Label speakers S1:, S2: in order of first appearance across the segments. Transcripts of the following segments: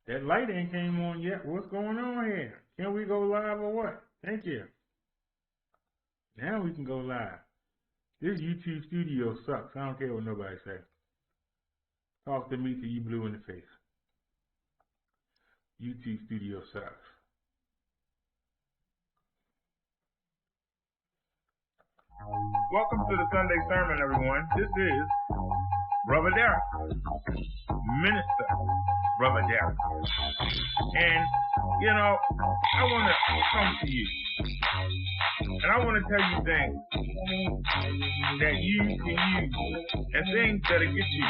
S1: That light ain't came on yet. What's going on here? Can we go live or what? Thank you. Now we can go live. This YouTube studio sucks. I don't care what nobody says. Talk to me till you blue in the face. YouTube studio sucks. Welcome to the Sunday sermon, everyone. This is Brother Derrick, Minister Brother Derrick. And, you know, I want to come to you. And I want to tell you things that you can use and things that'll get you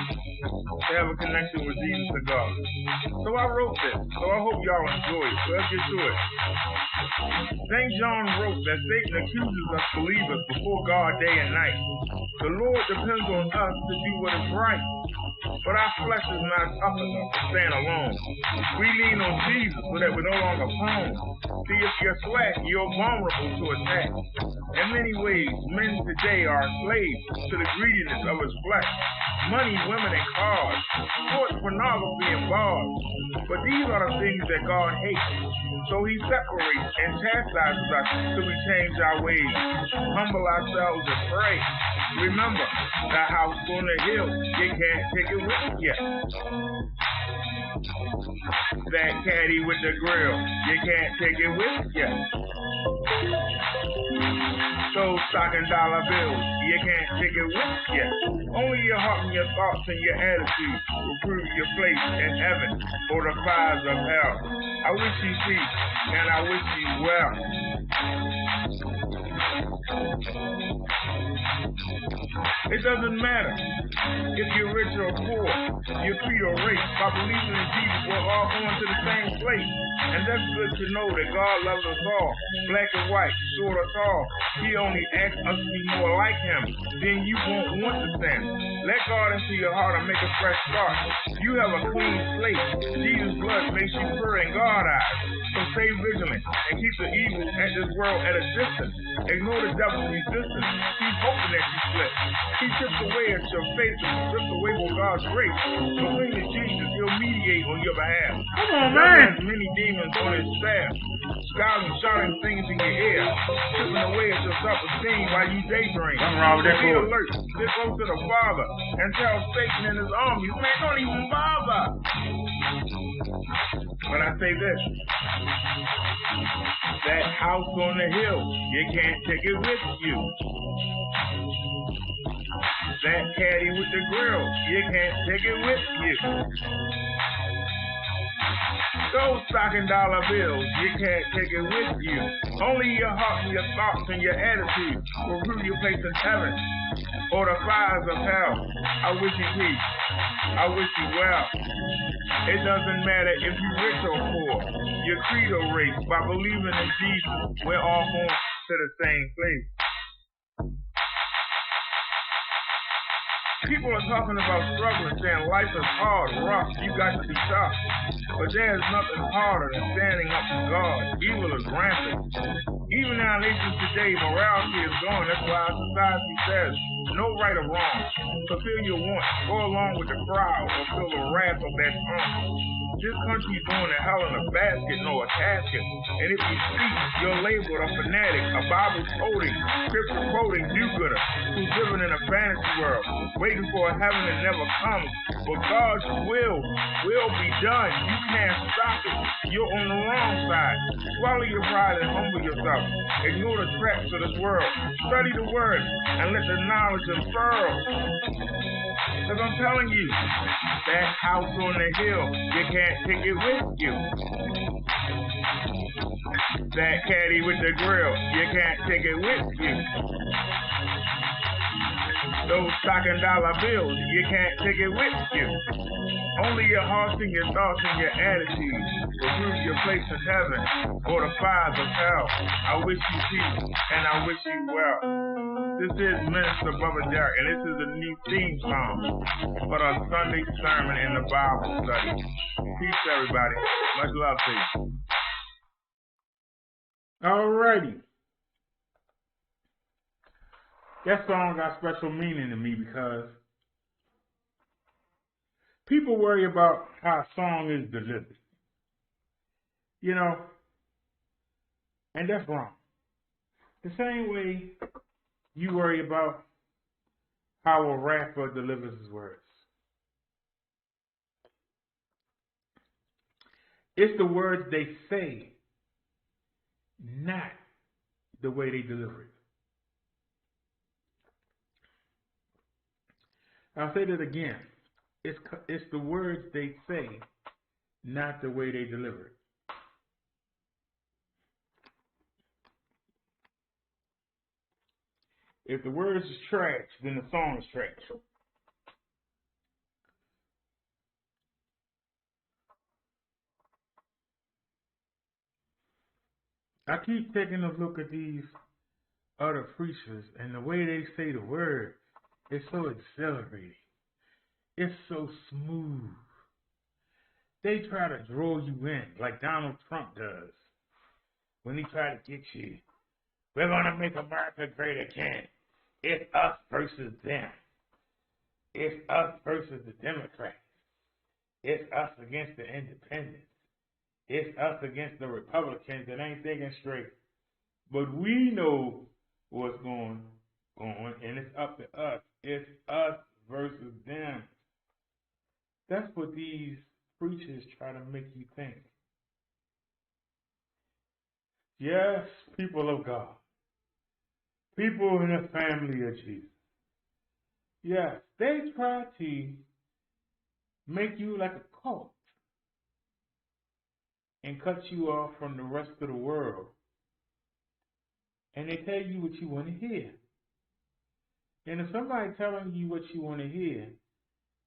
S1: to have a connection with Jesus and God. So I wrote this. So I hope y'all enjoy it. So let's get to it. St. John wrote that Satan accuses us believers before God day and night. The Lord depends on us to do what is right. But our flesh is not tough enough to stand alone. We lean on Jesus so that we're no longer prone. See, if you're slack, you're vulnerable to attack. In many ways, men today are enslaved to the greediness of his flesh. Money, women, and cars, sports, pornography, and bars. But these are the things that God hates. So he separates and chastises us till we change our ways, humble ourselves, and pray. Remember, the house on the hill, you can't take it with you. That caddy with the grill, you can't take it with you. Those stocking dollar bills, you can't take it with you. Only your heart and your thoughts and your attitude will prove your place in heaven or the fires of hell. I wish you peace, and I wish you well. It doesn't matter if you're rich or poor, your creed or race. By believing in Jesus, we're all going to the same place. And that's good to know that God loves us all, black and white, short or tall. He only asks us to be more like him. Then you won't want to sin. Let God into your heart and make a fresh start. You have a clean slate. Jesus' blood makes you pure in God's eyes. So stay vigilant and keep the evil at this world at a distance. Ignore the devil's resistance. He's hoping that you slip. He chips away at your faith and strips away from God's grace. But when to Jesus, he'll mediate on your behalf. Come on, man. Has many demons on his staff, scowling, shouting things in your ear, chipping away at your self-esteem while you daydream. Nothing wrong with that. Be alert. Get close to the Father and tell Satan and his armies, man, don't even bother. But I say this, that house on the hill, you can't take it with you. That caddy with the grill, you can't take it with you. Those stocking dollar bills, you can't take it with you. Only your heart and your thoughts and your attitude will prove your place in heaven or the fires of hell. I wish you peace. I wish you well. It doesn't matter if you're rich or poor, your creed or race. By believing in Jesus, we're all going to the same place. People are talking about struggling, saying life is hard, rough, you got to be tough. But there's nothing harder than standing up to God. Evil is rampant. Even in our nations today, morality is gone. That's why our society says no right or wrong. Fulfill your wants, go along with the crowd, or feel the wrath of that tongue. This country's going to hell in a basket, no a casket. And if you speak, you're labeled a fanatic, a Bible quoting, scripture quoting do-gooder, who's living in a fantasy world, waiting for a heaven that never comes. But God's will be done. You can't stop it. You're on the wrong side. Swallow your pride and humble yourself. Ignore the traps of this world. Study the word and let the knowledge unfurl. Because I'm telling you, that house on the hill, you can't take it with you. That caddy with the grill, you can't take it with you. Those stocking dollar bills, you can't take it with you. Only your heart and your thoughts and your attitude will prove your place in heaven or the fires of hell. I wish you peace and I wish you well. This is Minister Brother Derrick, and this is a new theme song for the Sunday sermon and the Bible study. Peace, everybody. Much love to you. Alrighty. That song got special meaning to me because people worry about how a song is delivered. You know, and that's wrong. The same way you worry about how a rapper delivers his words. It's the words they say, not the way they deliver it. I'll say that again. It's the words they say, not the way they deliver it. If the words is trash, then the song is trash. I keep taking a look at these other preachers, and the way they say the word is so exhilarating. It's so smooth. They try to draw you in like Donald Trump does when he try to get you. We're going to make America great again. It's us versus them. It's us versus the Democrats. It's us against the independents. It's us against the Republicans that ain't thinking straight. But we know what's going on, and it's up to us. It's us versus them. That's what these preachers try to make you think. Yes, people of God. People in the family of Jesus. Yes, they try to make you like a cult and cut you off from the rest of the world. And they tell you what you want to hear. And if somebody telling you what you want to hear,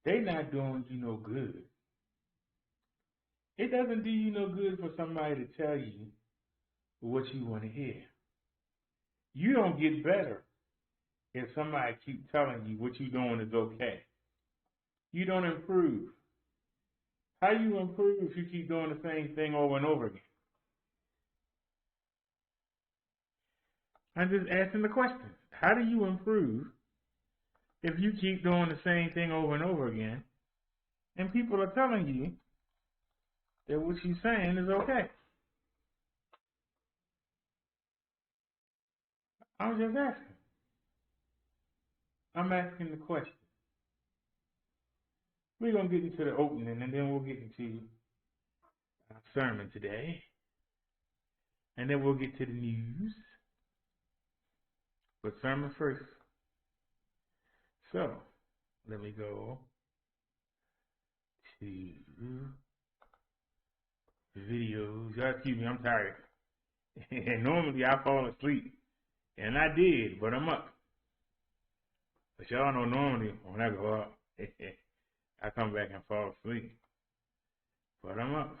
S1: they not doing you no good. It doesn't do you no good for somebody to tell you what you want to hear. You don't get better if somebody keep telling you what you're doing is okay. You don't improve. How you improve if you keep doing the same thing over and over again? I'm just asking the question. How do you improve if you keep doing the same thing over and over again and people are telling you that what you're saying is okay? I'm just asking. I'm asking the question. We're going to get into the opening and then we'll get into our sermon today. And then we'll get to the news. But sermon first. So, let me go to videos. Y'all excuse me, I'm tired. And normally I fall asleep. And I did, but I'm up. But y'all know normally when I go up, I come back and fall asleep. But I'm up.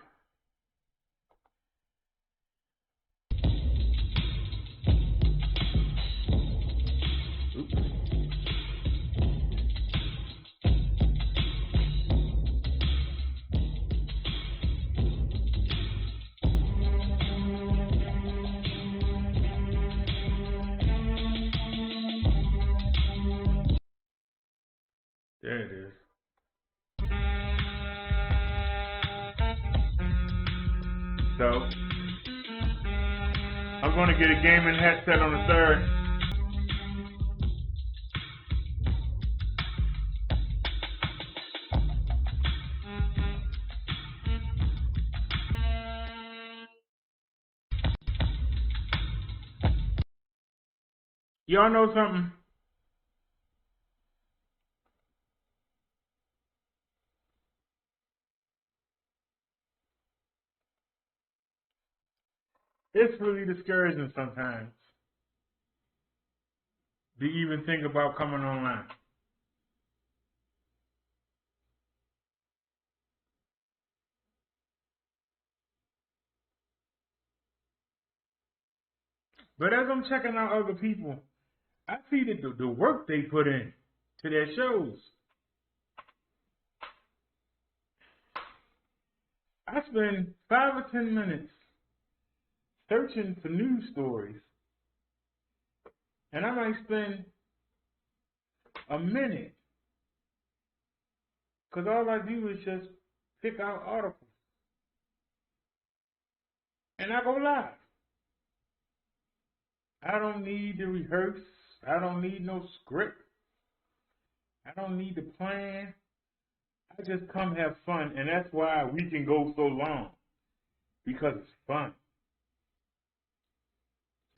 S1: Oops. There it is. So, I'm going to get a gaming headset on the 3rd. Y'all know something? It's really discouraging sometimes to even think about coming online. But as I'm checking out other people, I see that the work they put in to their shows. I spend 5 or 10 minutes searching for news stories, and I might spend a minute, because all I do is just pick out articles. and I go live. I don't need to rehearse. I don't need no script. I don't need to plan. I just come have fun, and that's why we can go so long, because it's fun.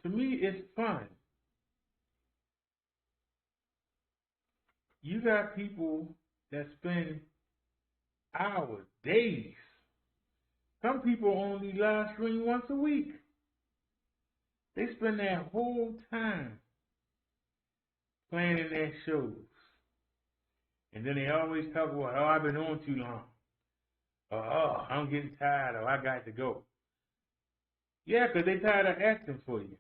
S1: To me, it's fun. You got people that spend hours, days. Some people only live stream once a week. They spend their whole time planning their shows. And then they always talk about, oh, I've been on too long. Or, oh, I'm getting tired, or I got to go. Yeah, because they're tired of asking for you.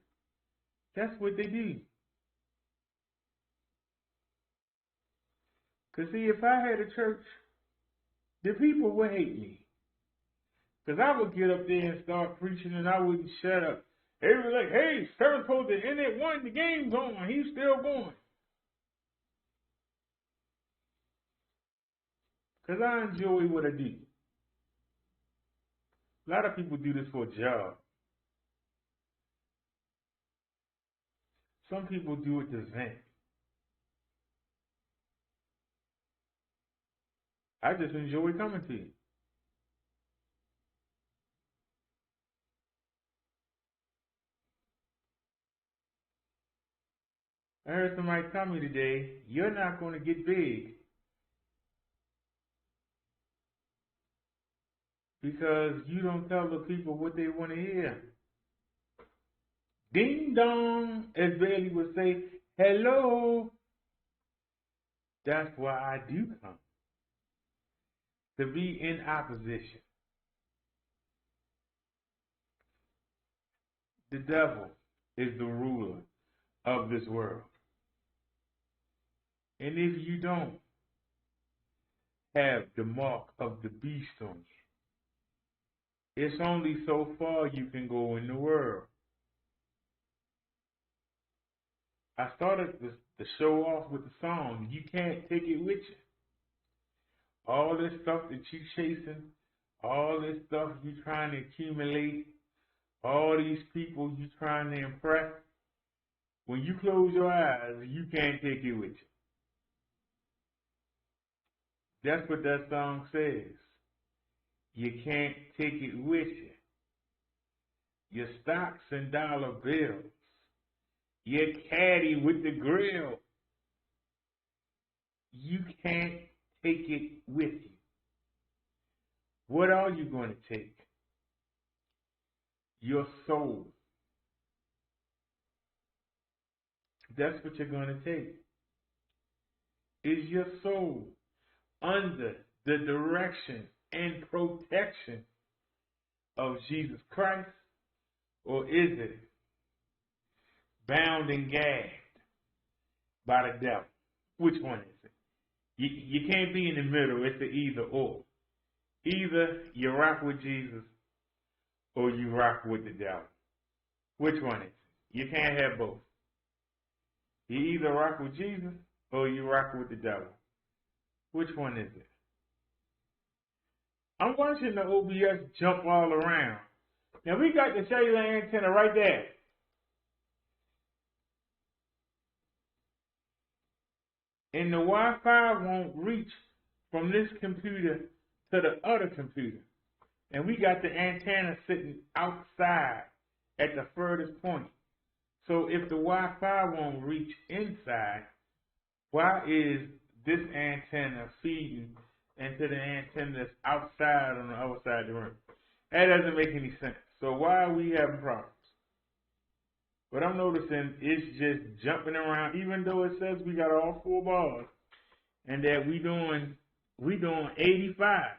S1: That's what they do. Because, see, if I had a church, the people would hate me. Because I would get up there and start preaching, and I wouldn't shut up. They were like, hey, Sarah's supposed to end it one, the game's on, he's still going. Because I enjoy what I do. A lot of people do this for a job. Some people do it to vent. I just enjoy coming to you. I heard somebody tell me today, you're not going to get big because you don't tell the people what they want to hear. Ding dong, as Bailey would say, hello. That's why I do come. To be in opposition. The devil is the ruler of this world. And if you don't have the mark of the beast on you, it's only so far you can go in the world. I started the show off with the song, You Can't Take It With You. All this stuff that you chasing, all this stuff you trying to accumulate, all these people you trying to impress, when you close your eyes, you can't take it with you. That's what that song says. You can't take it with you. Your stocks and dollar bills. Your caddy with the grill. You can't take it with you. What are you going to take? Your soul. That's what you're going to take. Is your soul under the direction and protection of Jesus Christ, or is it bound and gagged by the devil? Which one is it? You can't be in the middle. It's an either or. Either you rock with Jesus or you rock with the devil. Which one is it? You can't have both. You either rock with Jesus or you rock with the devil. Which one is it? I'm watching the OBS jump all around. Now we got the cellular antenna right there. And the Wi-Fi won't reach from this computer to the other computer. And we got the antenna sitting outside at the furthest point. So if the Wi-Fi won't reach inside, why is this antenna feeding into the antenna that's outside on the other side of the room? That doesn't make any sense. So why are we having problems? But I'm noticing it's just jumping around, even though it says we got all 4 bars and that we doing 85.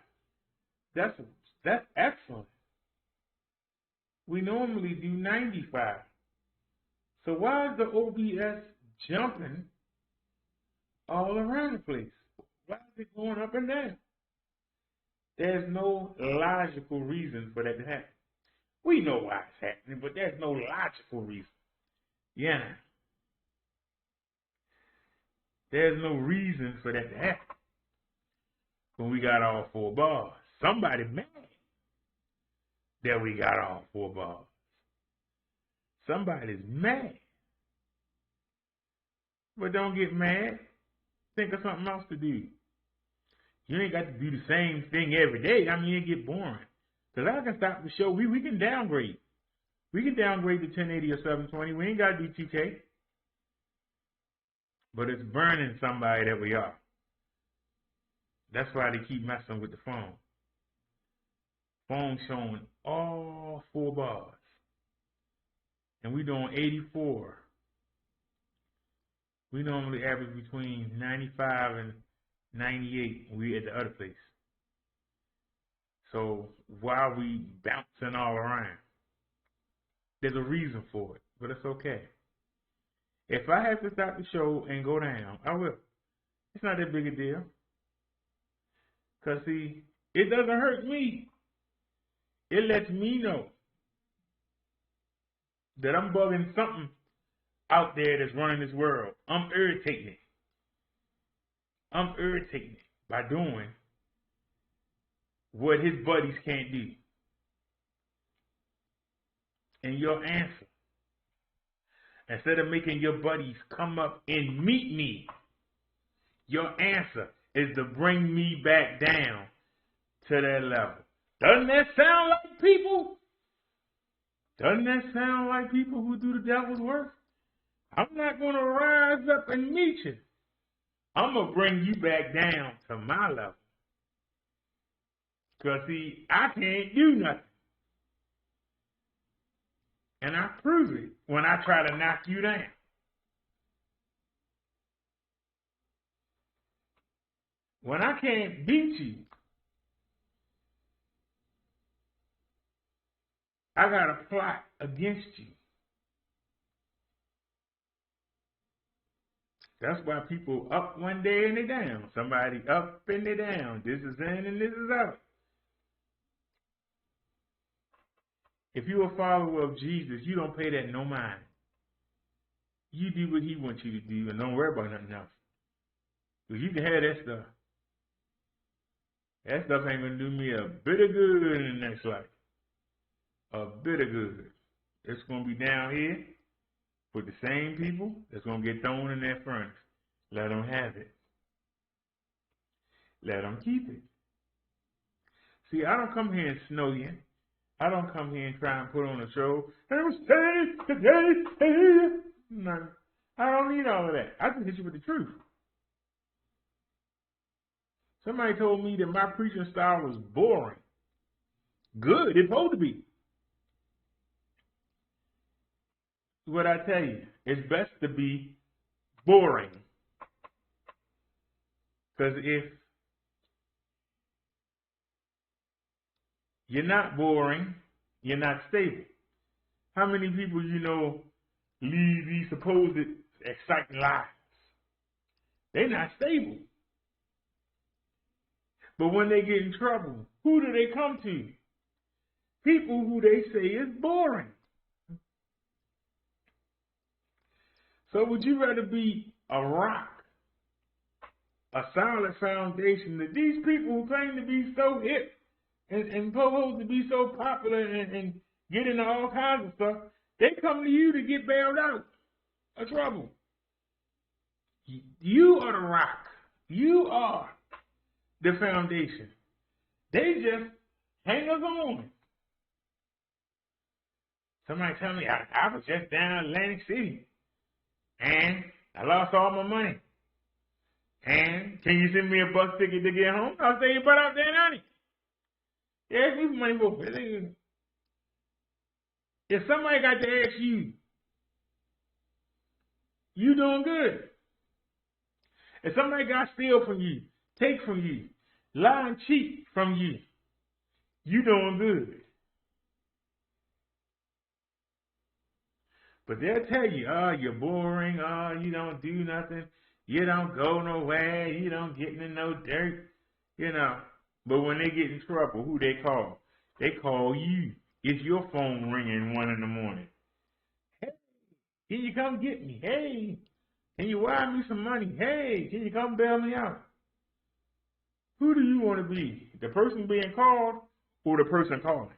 S1: That's excellent. We normally do 95. So why is the OBS jumping all around the place? Why is it going up and down? There's no logical reason for that to happen. We know why it's happening, but there's no logical reason. Yeah. There's no reason for that to happen when we got all 4 bars. Somebody mad. that we got all 4 bars. Somebody's mad. But don't get mad. Think of something else to do. You ain't got to do the same thing every day. I mean, it get boring. Because I can stop the show. We can downgrade. We can downgrade to 1080 or 720. We ain't got to do 2K. But it's burning somebody that we are. That's why they keep messing with the phone. Phone showing all 4 bars. And we doing 84. We normally average between 95 and 98 when we at the other place. So while we bouncing all around, there's a reason for it, but it's okay. If I have to stop the show and go down, I will. It's not that big a deal. Because, see, it doesn't hurt me. It lets me know that I'm bugging something out there that's running this world. I'm irritating it. I'm irritating it by doing what his buddies can't do. And your answer, instead of making your buddies come up and meet me, your answer is to bring me back down to that level. Doesn't that sound like people? Doesn't that sound like people who do the devil's work? I'm not going to rise up and meet you. I'm going to bring you back down to my level. Because, see, I can't do nothing. And I prove it when I try to knock you down. When I can't beat you, I got a plot against you. That's why people up one day and they down. Somebody up and they down. This is in and this is out. If you're a follower of Jesus, you don't pay that no mind. You do what he wants you to do and don't worry about nothing else. Because you can have that stuff. That stuff ain't going to do me a bit of good in the next life. A bit of good. It's going to be down here with the same people that's going to get thrown in that furnace. Let them have it. Let them keep it. See, I don't come here and snow you. I don't come here and try and put on a show. No, I don't need all of that. I just hit you with the truth. Somebody told me that my preaching style was boring. Good, it's supposed to be. What I tell you, it's best to be boring. Because if you're not boring, you're not stable. How many people you know lead these supposed exciting lives? They're not stable. But when they get in trouble, who do they come to? People who they say is boring. So would you rather be a rock, a solid foundation that these people who claim to be so hip and supposed to be so popular and get into all kinds of stuff, they come to you to get bailed out of trouble. You are the rock. You are the foundation. They just hang us on. Somebody tell me I was just down in Atlantic City and I lost all my money. And can you send me a bus ticket to get home? I'll say you put out there, honey. Yeah, give me money for it. If somebody got to ask you, you doing good. If somebody got to steal from you, take from you, lie and cheat from you, you doing good. But they'll tell you, oh, you're boring, oh, you don't do nothing, you don't go nowhere, you don't get into no dirt, you know. But when they get in trouble, who they call? They call you. It's your phone ringing 1 in the morning. Hey, can you come get me? Hey, can you wire me some money? Hey, can you come bail me out? Who do you want to be? The person being called or the person calling?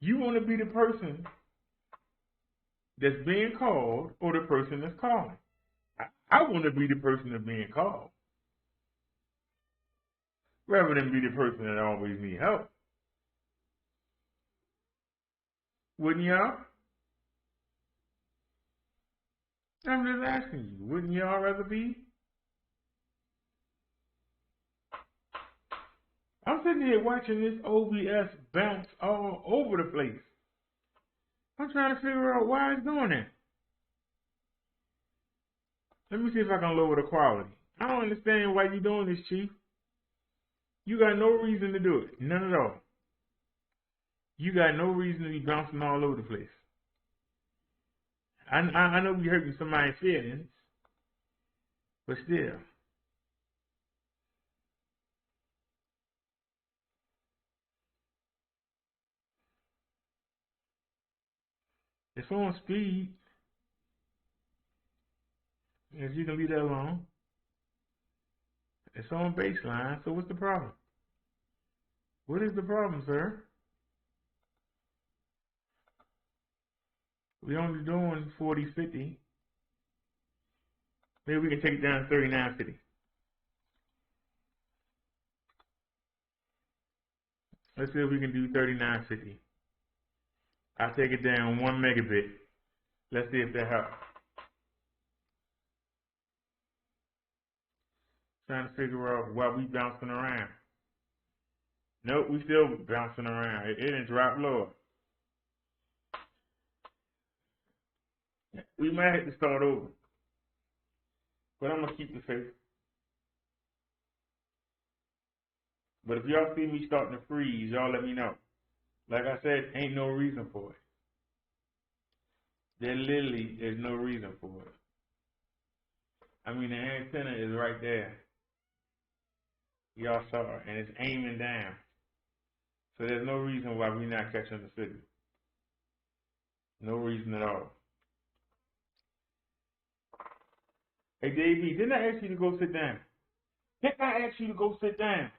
S1: You want to be the person that's being called or the person that's calling? I want to be the person that's being called rather than be the person that always need help. Wouldn't y'all? I'm just asking you. Wouldn't y'all rather be? I'm sitting here watching this OBS bounce all over the place. I'm trying to figure out why it's doing that. Let me see if I can lower the quality. I don't understand why you're doing this, Chief. You got no reason to do it. None at all. You got no reason to be bouncing all over the place. I know we hurting somebody's feelings, but still. It's on speed. If you can leave that alone. It's on baseline, so what's the problem? What is the problem, sir? We're only doing 40-50. Maybe we can take it down to 39-50. Let's see if we can do 39-50. I'll take it down 1 megabit. Let's see if that helps. Trying to figure out why we bouncing around. Nope, we still bouncing around. It didn't drop lower. We might have to start over. But I'm going to keep the faith. But if y'all see me starting to freeze, y'all let me know. Like I said, ain't no reason for it. There literally is no reason for it. I mean, the antenna is right there. Y'all saw it, and it's aiming down. So there's no reason why we're not catching the signal. No reason at all. Hey, JB, didn't I ask you to go sit down? Didn't I ask you to go sit down?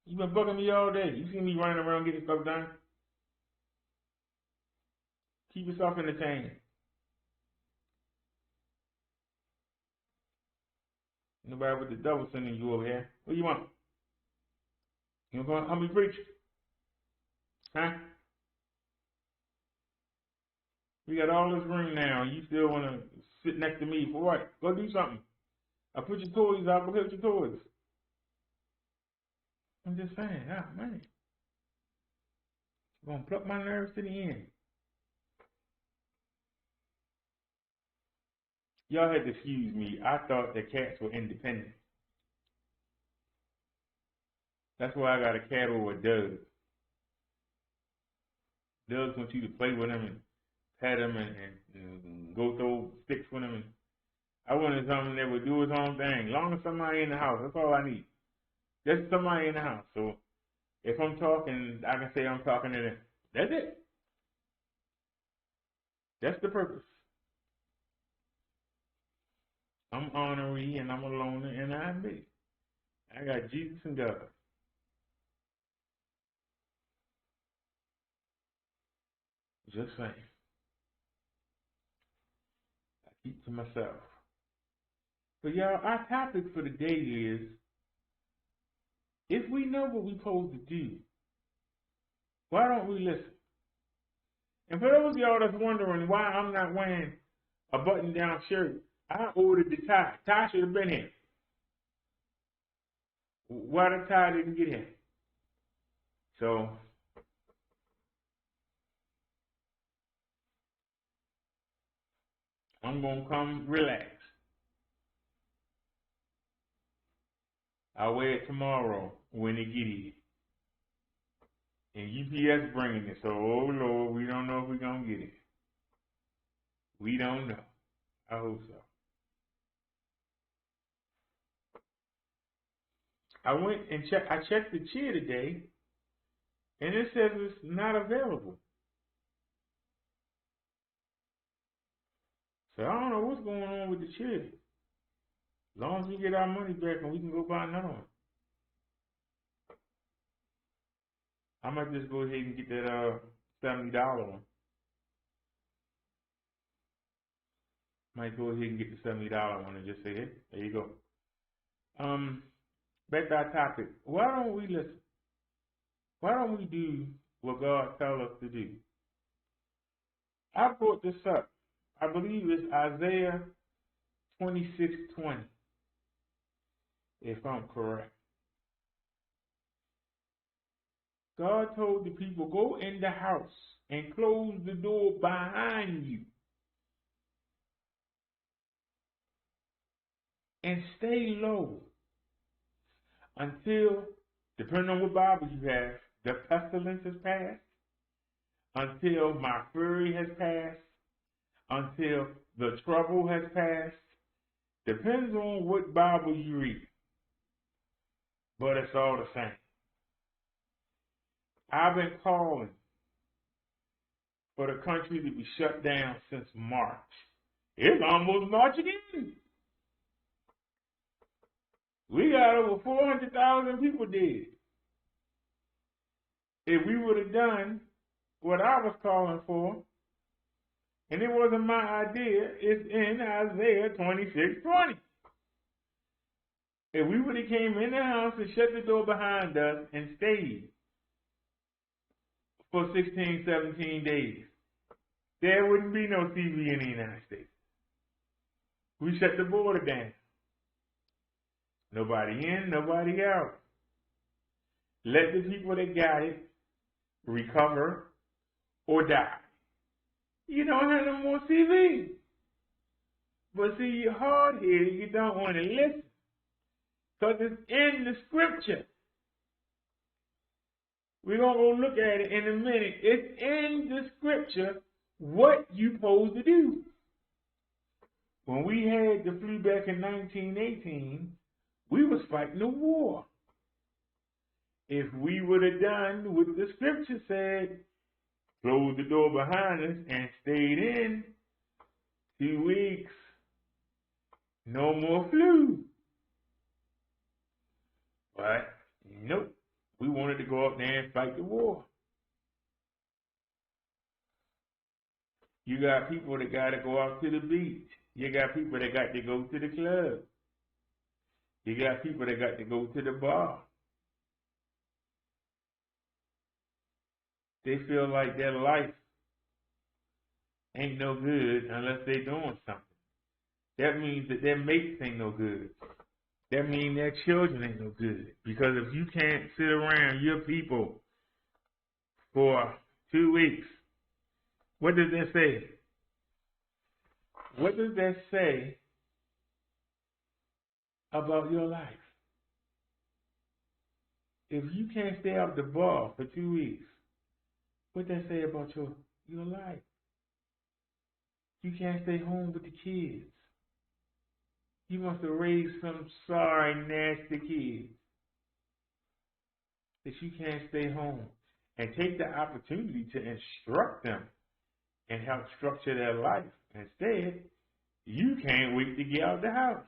S1: You've been bugging me all day. You see me running around getting stuff done? Keep yourself entertained. Nobody with the devil sending you over here. What do you want? You want to help me preach? Huh? We got all this room now, and you still want to sit next to me for what? Go do something. I put your toys out. Go get your toys. I'm just saying, man. I'm going to pluck my nerves to the end. Y'all had to excuse me. I thought the cats were independent. That's why I got a cat over a Doug. Doug wants you to play with him and pet him and go throw sticks with him. And I wanted something that would do his own thing. As long as somebody in the house, that's all I need. Just somebody in the house. So if I'm talking, I can say I'm talking to them. That's it. That's the purpose. I'm honorary and I'm a loner and I admit I got Jesus and God. Just saying. I keep to myself. But y'all, our topic for the day is, if we know what we're supposed to do, why don't we listen? And for those of y'all that's wondering why I'm not wearing a button-down shirt, I ordered the tie. Tie should have been here. Why the tie didn't get here? So, I'm going to come relax. I'll wear it tomorrow when it get here. And UPS bringing it, so, oh Lord, we don't know if we're going to get it. We don't know. I hope so. I went and I checked the chair today, and it says it's not available. So I don't know what's going on with the chair. As long as we get our money back and we can go buy another one. I might just go ahead and get that $70 one. Might go ahead and get the $70 one and just say, hey, there you go. Back to our topic. Why don't we listen? Why don't we do what God tells us to do? I brought this up. I believe it's Isaiah 26:20, if I'm correct. God told the people, go in the house and close the door behind you and stay low until, depending on what Bible you have, the pestilence has passed, until my fury has passed, until the trouble has passed. Depends on what Bible you read. But it's all the same. I've been calling for the country to be shut down since March. It's almost March again. We got over 400,000 people dead. If we would have done what I was calling for, and it wasn't my idea, it's in Isaiah 26:20. If we would have came in the house and shut the door behind us and stayed for 16, 17 days, there wouldn't be no TV in the United States. We shut the border down. Nobody in, nobody out. Let the people that got it recover or die. You don't have no more TV. But see, you're hard-headed, you don't want to listen. Because it's in the scripture. We're going to go look at it in a minute. It's in the scripture what you're supposed to do. When we had the flu back in 1918, we was fighting a war. If we would have done what the scripture said, closed the door behind us and stayed in 2 weeks, no more flu. But nope, we wanted to go up there and fight the war. You got people that got to go out to the beach. You got people that got to go to the club. You got people that got to go to the bar. They feel like their life ain't no good unless they doing something. That means that their mates ain't no good. That means their children ain't no good. Because if you can't sit around your people for 2 weeks, what does that say? What does that say about your life? If you can't stay out the bar for 2 weeks, what does that say about your life? You can't stay home with the kids. You must have raised some sorry, nasty kids that you can't stay home and take the opportunity to instruct them and help structure their life. Instead, you can't wait to get out of the house.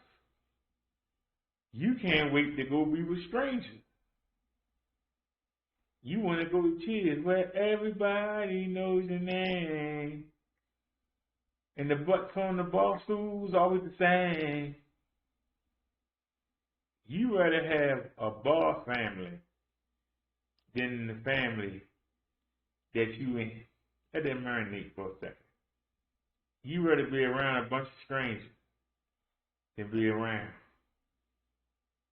S1: You can't wait to go be with strangers. You want to go to Cheers where everybody knows your name. And the butts on the bar stools always the same. You rather have a bar family than the family that you in. Let that marinate for a second. You rather be around a bunch of strangers than be around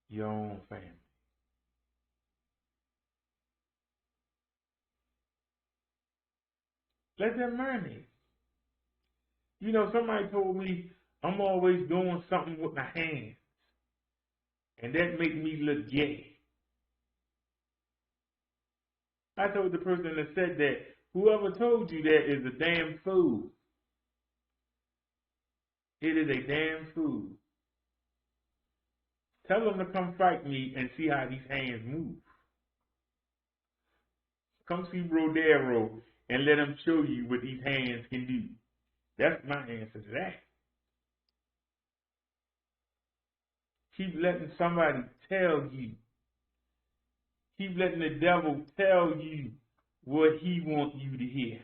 S1: your own family. Let that marinate. You know, somebody told me I'm always doing something with my hands. And that makes me look gay. I told the person that said that, whoever told you that is a damn fool. It is a damn fool. Tell them to come fight me and see how these hands move. Come see BROTHA and let him show you what these hands can do. That's my answer to that. Keep letting somebody tell you Keep letting the devil tell you what he wants you to hear.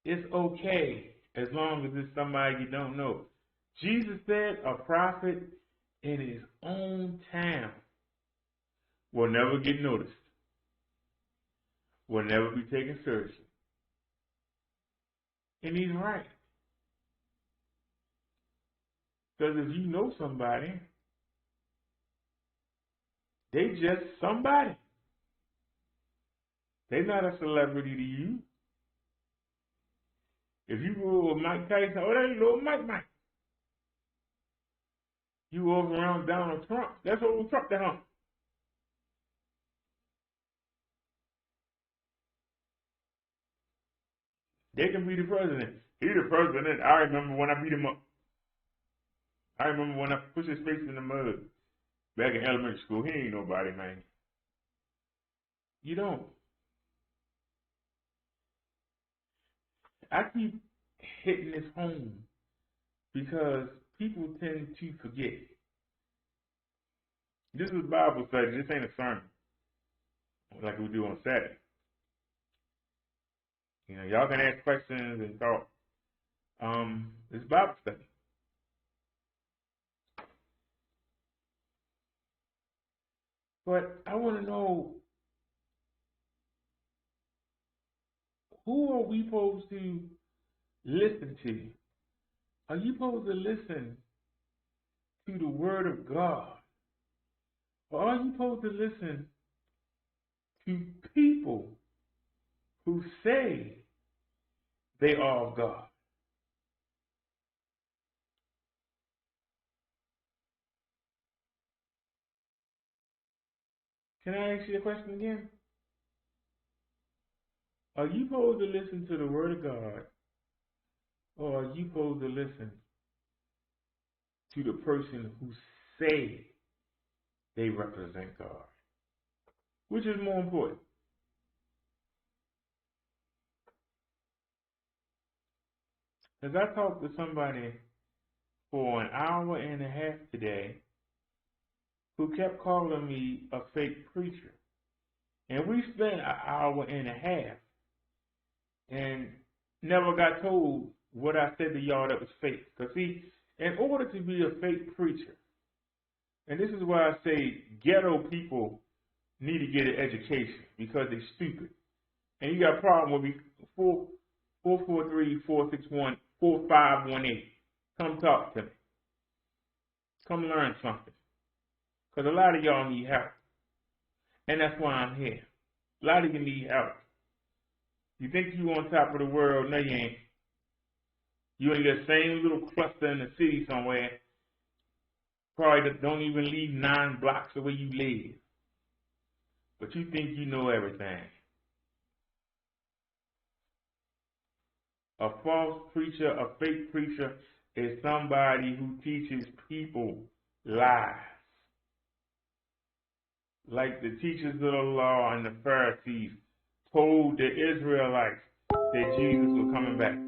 S1: It's okay as long as it's somebody you don't know. Jesus said a prophet in his own town will never get noticed, will never be taken seriously. And he's right. Because if you know somebody, they just somebody. They're not a celebrity to you. If you go with Mike Tyson, oh, that's little Mike. You over around Donald Trump, that's old Trump that hump. They can be the president. He the president. I remember when I beat him up. I remember when I pushed his face in the mud back in elementary school. He ain't nobody, man. You don't. I keep hitting this home because people tend to forget. This is Bible study. This ain't a sermon like we do on Saturday. You know, y'all can ask questions and talk. It's Bible study. But I want to know, who are we supposed to listen to? Are you supposed to listen to the Word of God? Or are you supposed to listen to people who say they are of God? Can I ask you a question again? Are you supposed to listen to the Word of God, or are you supposed to listen to the person who say they represent God? Which is more important? As I talked to somebody for an hour and a half today who kept calling me a fake preacher. And we spent an hour and a half and never got told what I said to y'all that was fake. Because see, in order to be a fake preacher, and this is why I say ghetto people need to get an education because they're stupid. And you got a problem with me, 443-461-4518. Come talk to me. Come learn something. Because a lot of y'all need help. And that's why I'm here. A lot of you need help. You think you on top of the world? No, you ain't. You in the same little cluster in the city somewhere. Probably that don't even leave 9 blocks the way you live. But you think you know everything. A false preacher, a fake preacher, is somebody who teaches people lies. Like the teachers of the law and the Pharisees told the Israelites that Jesus was coming back.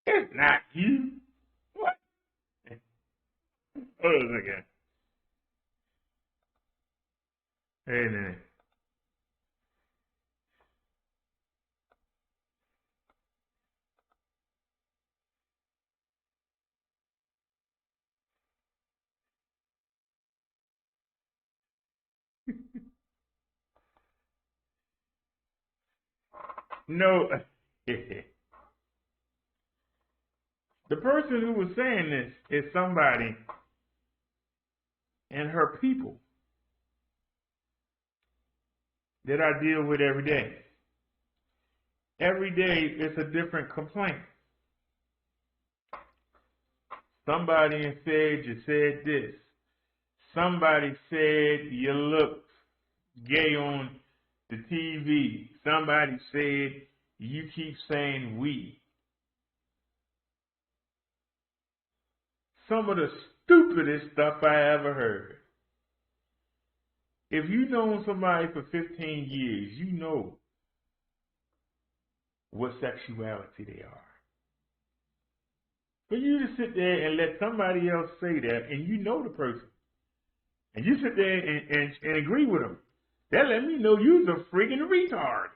S1: It's not you. What? Hold on a second. Hey, man. No. The person who was saying this is somebody and her people that I deal with every day. Every day it's a different complaint. Somebody said you said this. Somebody said you look gay on the TV. Somebody said you keep saying we. Some of the stupidest stuff I ever heard If you've known somebody for 15 years, you know what sexuality they are. For you to sit there and let somebody else say that, and you know the person, and you sit there and agree with them, that let me know you's a freaking retard.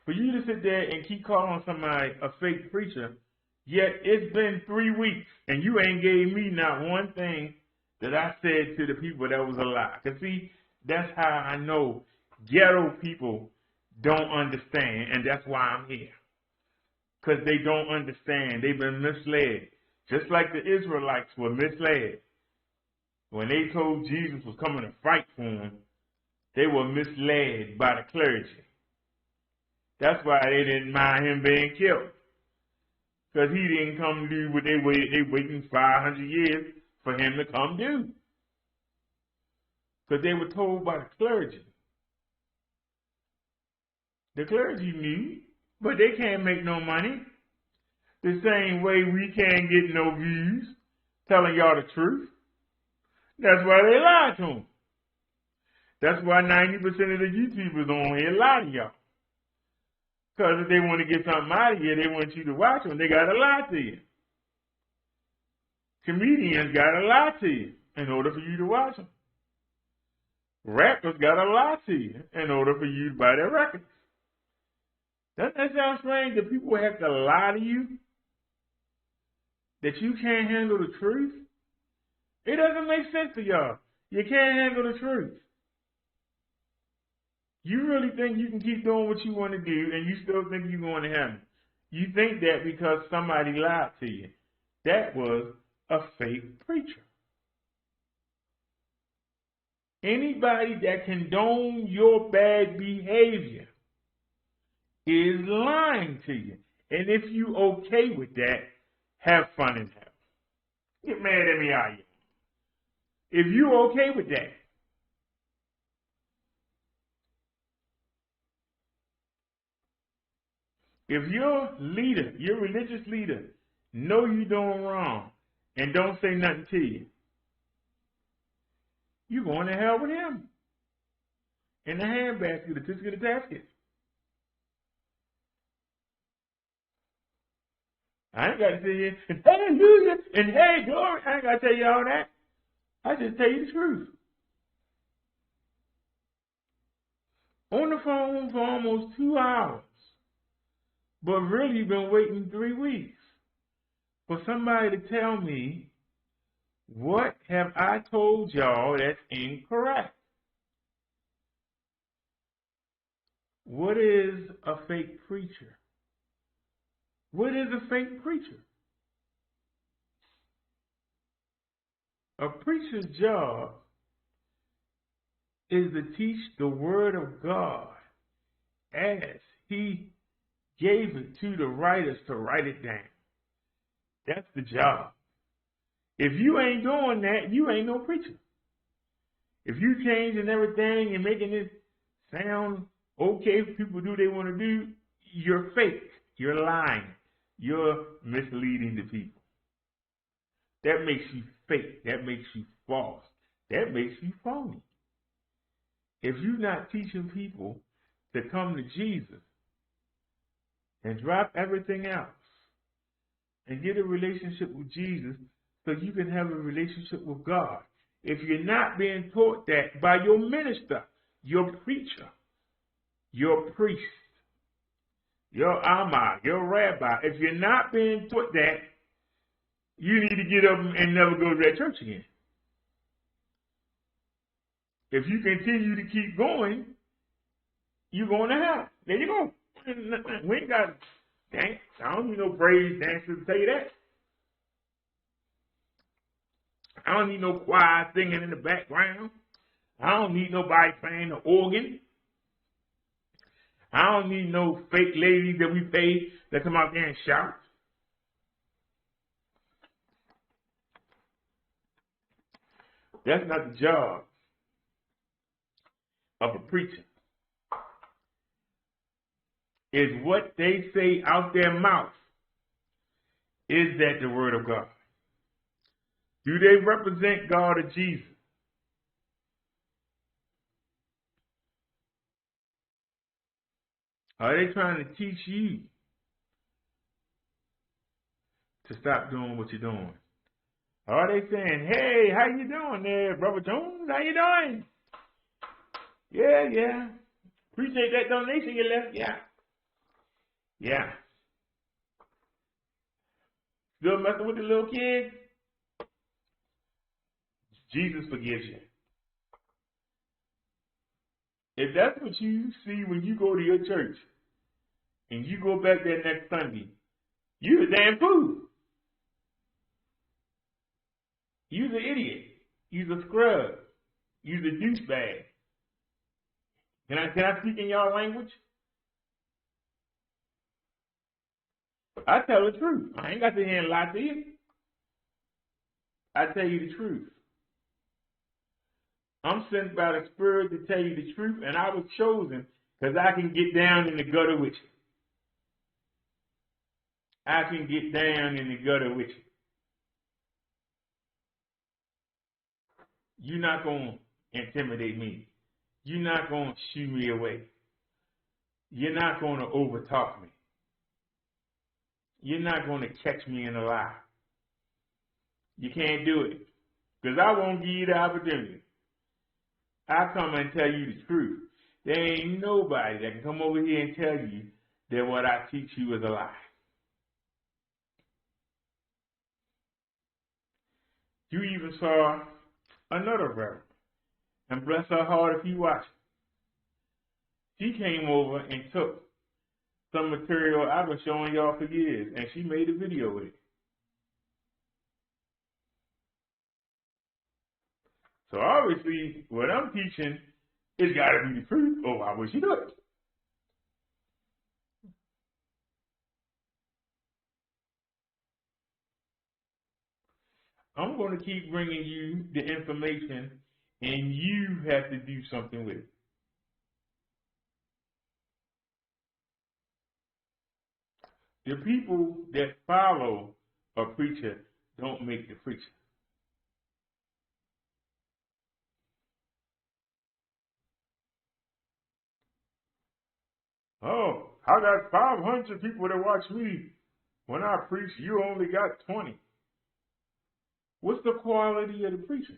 S1: For you to sit there and keep calling somebody a fake preacher, yet it's been 3 weeks, and you ain't gave me not one thing that I said to the people that was a lie. Because see, that's how I know ghetto people don't understand, and that's why I'm here. Because they don't understand. They've been misled. Just like the Israelites were misled. When they told Jesus was coming to fight for them, they were misled by the clergy. That's why they didn't mind him being killed. Because he didn't come do what they waited. They waiting 500 years for him to come do. Because they were told by the clergy. The clergy knew, but they can't make no money. The same way we can't get no views telling y'all the truth. That's why they lied to them. That's why 90% of the YouTubers on here lie to y'all. Because if they want to get something out of you, they want you to watch them, they got to lie to you. Comedians got to lie to you in order for you to watch them. Rappers got to lie to you in order for you to buy their records. Doesn't that sound strange that people have to lie to you? That you can't handle the truth? It doesn't make sense to y'all. You can't handle the truth. You really think you can keep doing what you want to do and you still think you're going to heaven. You think that because somebody lied to you. That was a fake preacher. Anybody that condone your bad behavior is lying to you. And if you okay with that, have fun in hell. Get mad at me, are you? If you okay with that. If your leader, your religious leader, know you doing wrong and don't say nothing to you, you're going to hell with him. In the handbasket, the tisket of the tasket. I ain't got to sit here and hallelujah and hey glory. I ain't got to tell you all that. I just tell you the truth. On the phone for almost 2 hours. But really been waiting 3 weeks for somebody to tell me what have I told y'all that's incorrect. What is a fake preacher? What is a fake preacher? A preacher's job is to teach the word of God as he gave it to the writers to write it down. That's the job. If you ain't doing that, you ain't no preacher. If you changing everything and making it sound okay for people to do what they want to do, you're fake. You're lying. You're misleading the people. That makes you fake. That makes you false. That makes you phony. If you're not teaching people to come to Jesus and drop everything else and get a relationship with Jesus so you can have a relationship with God. If you're not being taught that by your minister, your preacher, your priest, your amma, your rabbi, if you're not being taught that, you need to get up and never go to that church again. If you continue to keep going, you're going to hell. There you go. We ain't got dance. I don't need no praise dancers to tell you that. I don't need no choir singing in the background. I don't need nobody playing the organ. I don't need no fake ladies that we pay that come out there and shout. That's not the job of a preacher. Is what they say out their mouth. Is that the word of God? Do they represent God or Jesus? Are they trying to teach you to stop doing what you're doing? Are they saying, hey, how you doing there, Brother Jones? How you doing? Yeah. Appreciate that donation you left. Yeah. Still messing with the little kid? Jesus forgives you. If that's what you see when you go to your church and you go back there next Sunday, you a damn fool. You's an idiot. You's a scrub. You's a douchebag. Can I speak in y'all language? I tell the truth. I ain't got to here and lie to you. I tell you the truth. I'm sent by the Spirit to tell you the truth, and I was chosen because I can get down in the gutter with you. I can get down in the gutter with you. You're not going to intimidate me. You're not going to shoo me away. You're not going to overtalk me. You're not going to catch me in a lie. You can't do it because I won't give you the opportunity. I come and tell you the truth. There ain't nobody that can come over here and tell you that what I teach you is a lie. You even saw another reverend, and bless her heart if you watch it. She came over and took some material I've been showing y'all for years, and she made a video with it. So obviously, what I'm teaching is got to be the truth. Oh, why would she do it? I'm going to keep bringing you the information, and you have to do something with it. The people that follow a preacher don't make the preacher. Oh, I got 500 people that watch me. When I preach, you only got 20. What's the quality of the preaching?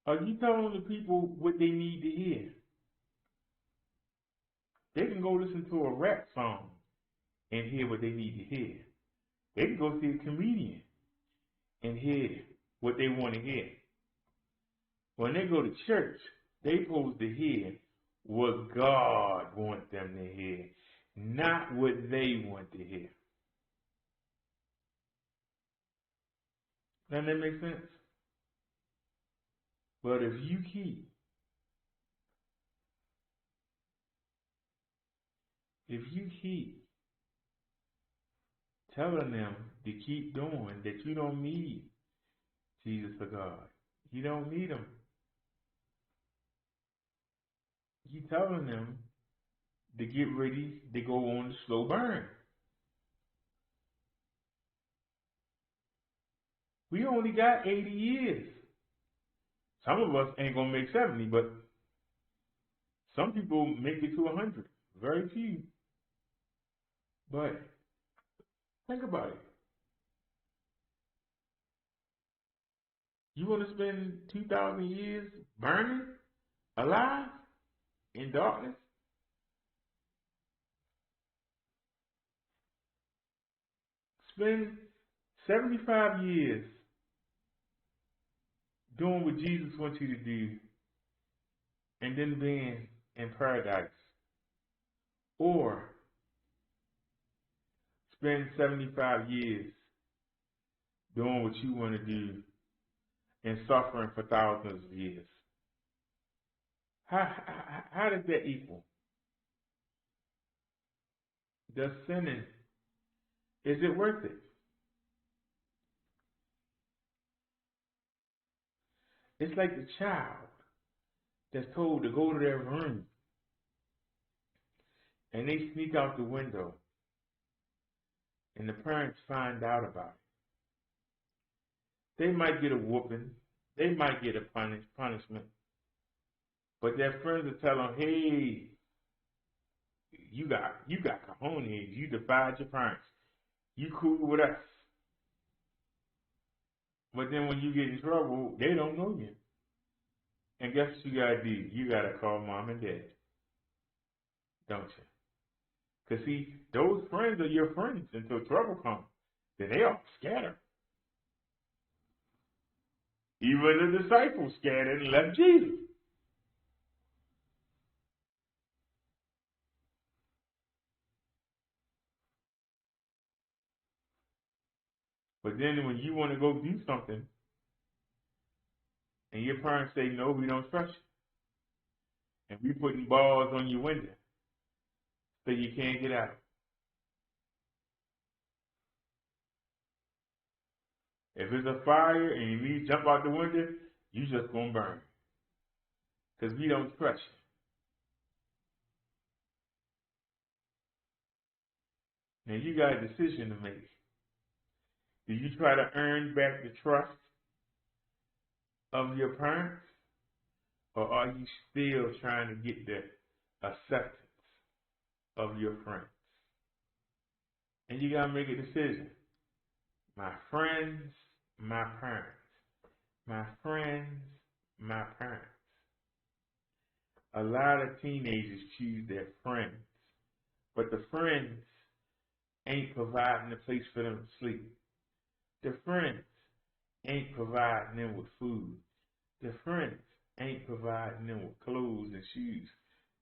S1: Are you telling the people what they need to hear? They can go listen to a rap song and hear what they need to hear. They can go see a comedian and hear what they want to hear. When they go to church, they supposed to hear what God wants them to hear, not what they want to hear. Doesn't that make sense? But if you keep telling them to keep doing that you don't need Jesus or God, you don't need him. You telling them to get ready to go on the slow burn. We only got 80 years. Some of us ain't going to make 70, but some people make it to 100. Very few. But think about it. You want to spend 2,000 years burning, alive, in darkness? Spend 75 years doing what Jesus wants you to do and then being in paradise. Or spend 75 years doing what you want to do and suffering for thousands of years. How does that equal? Does sinning, is it worth it? It's like the child that's told to go to their room and they sneak out the window, and the parents find out about it. They might get a whooping, they might get a punishment, but their friends will tell them, hey, you got cojones, you defied your parents, you cool with us. But then when you get in trouble, they don't know you. And guess what you gotta do? You gotta call mom and dad, don't you? Because see, those friends are your friends until trouble comes. Then they all scatter. Even the disciples scattered and left Jesus. But then when you want to go do something, and your parents say, no, we don't trust you, and we putting bars on your window so you can't get out. If it's a fire and you need to jump out the window, you just gonna burn. Because we don't trust you. Now you got a decision to make. Do you try to earn back the trust of your parents? Or are you still trying to get the acceptance of your friends? And you gotta make a decision. My friends, my parents. My friends, my parents. A lot of teenagers choose their friends, but the friends ain't providing a place for them to sleep. The friends ain't providing them with food. The friends ain't providing them with clothes and shoes.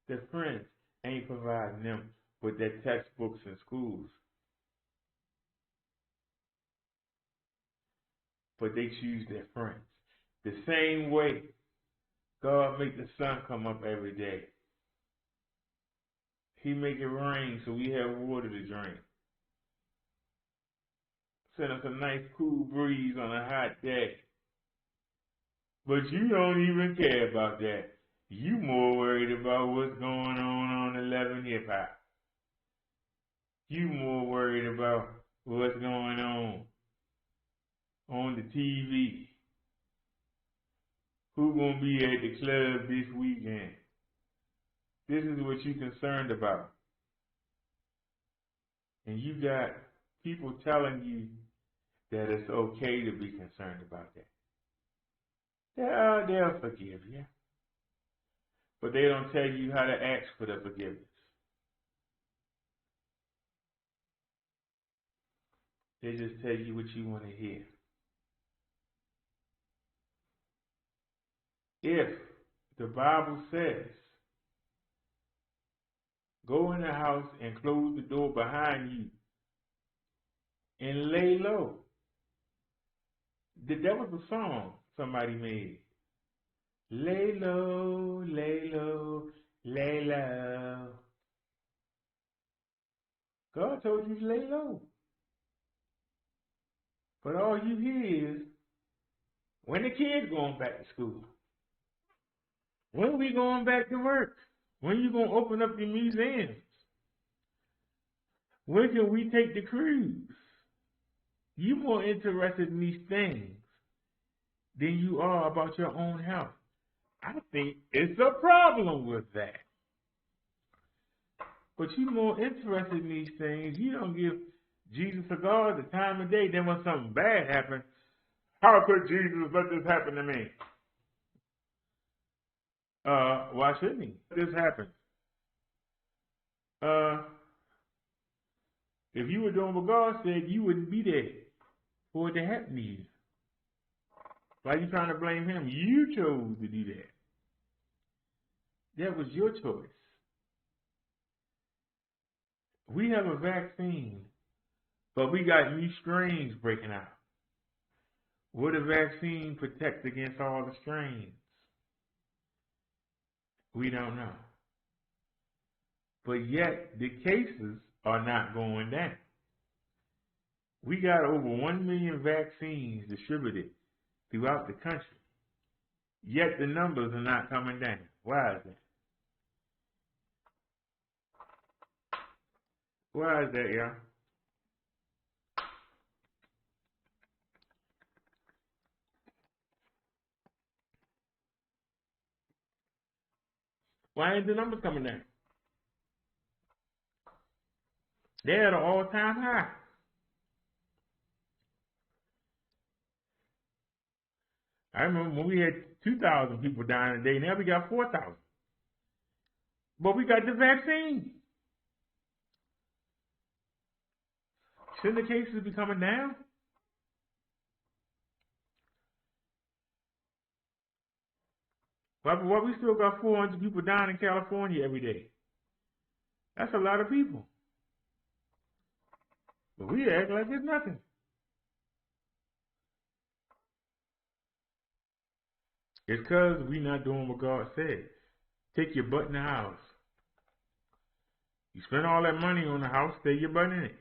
S1: The friends ain't providing them with their textbooks in schools. But they choose their friends. The same way God make the sun come up every day. He make it rain so we have water to drink. Send us a nice cool breeze on a hot day. But you don't even care about that. You more worried about what's going on 11 Hip Hop. You more worried about what's going on the TV. Who gonna be at the club this weekend? This is what you're concerned about. And you got people telling you that it's okay to be concerned about that. They'll forgive you. But they don't tell you how to ask for the forgiveness. They just tell you what you want to hear. If the Bible says, go in the house and close the door behind you and lay low. That was a song somebody made. Lay low, lay low, lay low. God told you to lay low. But all you hear is, when the kids going back to school? When we going back to work? When you going to open up your museums? When can we take the cruise? You more interested in these things than you are about your own health. I think it's a problem with that. But you more interested in these things. You don't give Jesus or God the time of day. Then when something bad happens, how could Jesus let this happen to me? Why shouldn't he? This happens. If you were doing what God said, you wouldn't be there for it to happen to you. Why are you trying to blame him? You chose to do that. That was your choice. We have a vaccine, but we got new strains breaking out. Will the vaccine protect against all the strains? We don't know. But yet, the cases are not going down. We got over 1 million vaccines distributed throughout the country. Yet the numbers are not coming down. Why is that? Why is that, y'all? Why ain't the numbers coming down? They're at an all-time high. I remember when we had 2,000 people dying a day. Now we got 4,000. But we got the vaccine. Shouldn't the cases be coming down? Why we still got 400 people dying in California every day? That's a lot of people. But we act like it's nothing. It's because we not doing what God said. Take your butt in the house. You spend all that money on the house, stay your butt in it.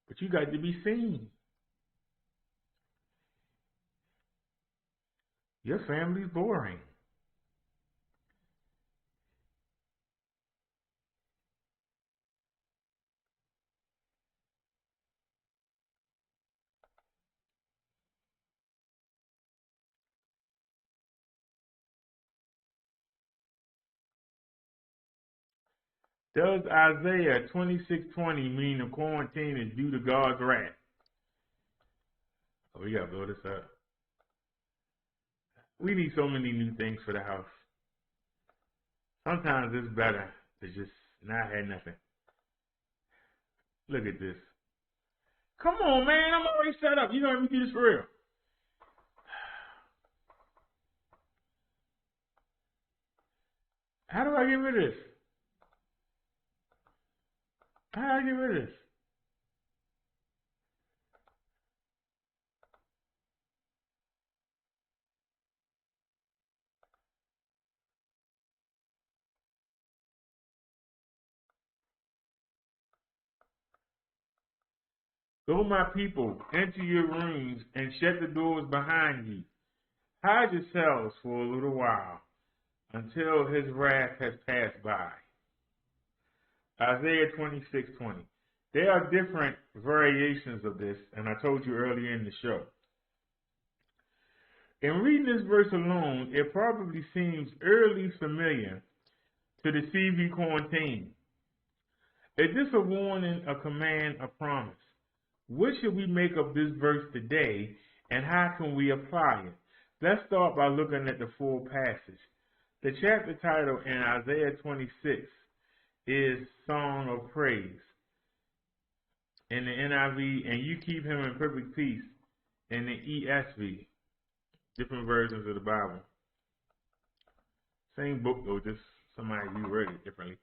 S1: But you got to be seen. Your family's boring. Does Isaiah 26:20 mean the quarantine is due to God's wrath? Oh, we got to blow this up. We need so many new things for the house. Sometimes it's better to just not have nothing. Look at this. Come on, man. I'm already set up. You know, let me do this for real. How do I get rid of this? How do I get rid of this? Go, my people, enter your rooms and shut the doors behind you. Hide yourselves for a little while until his wrath has passed by. Isaiah 26:20. There are different variations of this, and I told you earlier in the show. In reading this verse alone, it probably seems eerily familiar to the CV quarantine. Is this a warning, a command, a promise? What should we make of this verse today, and how can we apply it? Let's start by looking at the full passage. The chapter title in Isaiah 26 is Song of Praise in the NIV, and you keep him in perfect peace in the ESV, different versions of the Bible. Same book though, just somebody reread it differently.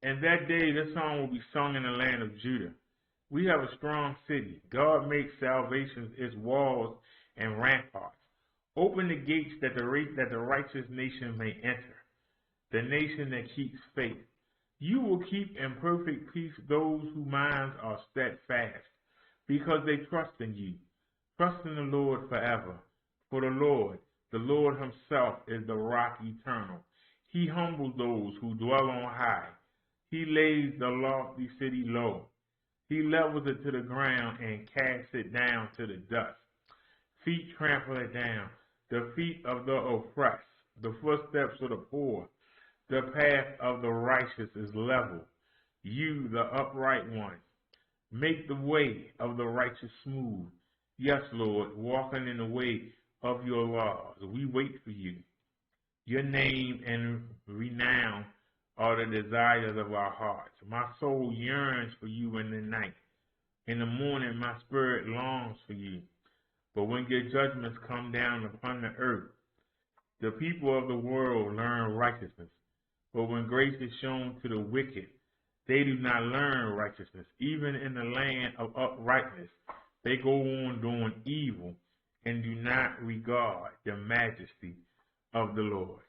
S1: And that day this song will be sung in the land of Judah. We have a strong city. God makes salvation its walls and ramparts. Open the gates that the righteous nation may enter, the nation that keeps faith. You will keep in perfect peace those whose minds are steadfast, because they trust in you. Trust in the Lord forever. For the Lord himself is the rock eternal. He humbles those who dwell on high. He lays the lofty city low. He levels it to the ground and casts it down to the dust. Feet trample it down, the feet of the oppressed, the footsteps of the poor. The path of the righteous is level. You, the upright one, make the way of the righteous smooth. Yes, Lord, walking in the way of your laws. We wait for you. Your name and renown are the desires of our hearts. My soul yearns for you in the night. In the morning, my spirit longs for you. But when your judgments come down upon the earth, the people of the world learn righteousness. But when grace is shown to the wicked, they do not learn righteousness. Even in the land of uprightness, they go on doing evil and do not regard the majesty of the Lord.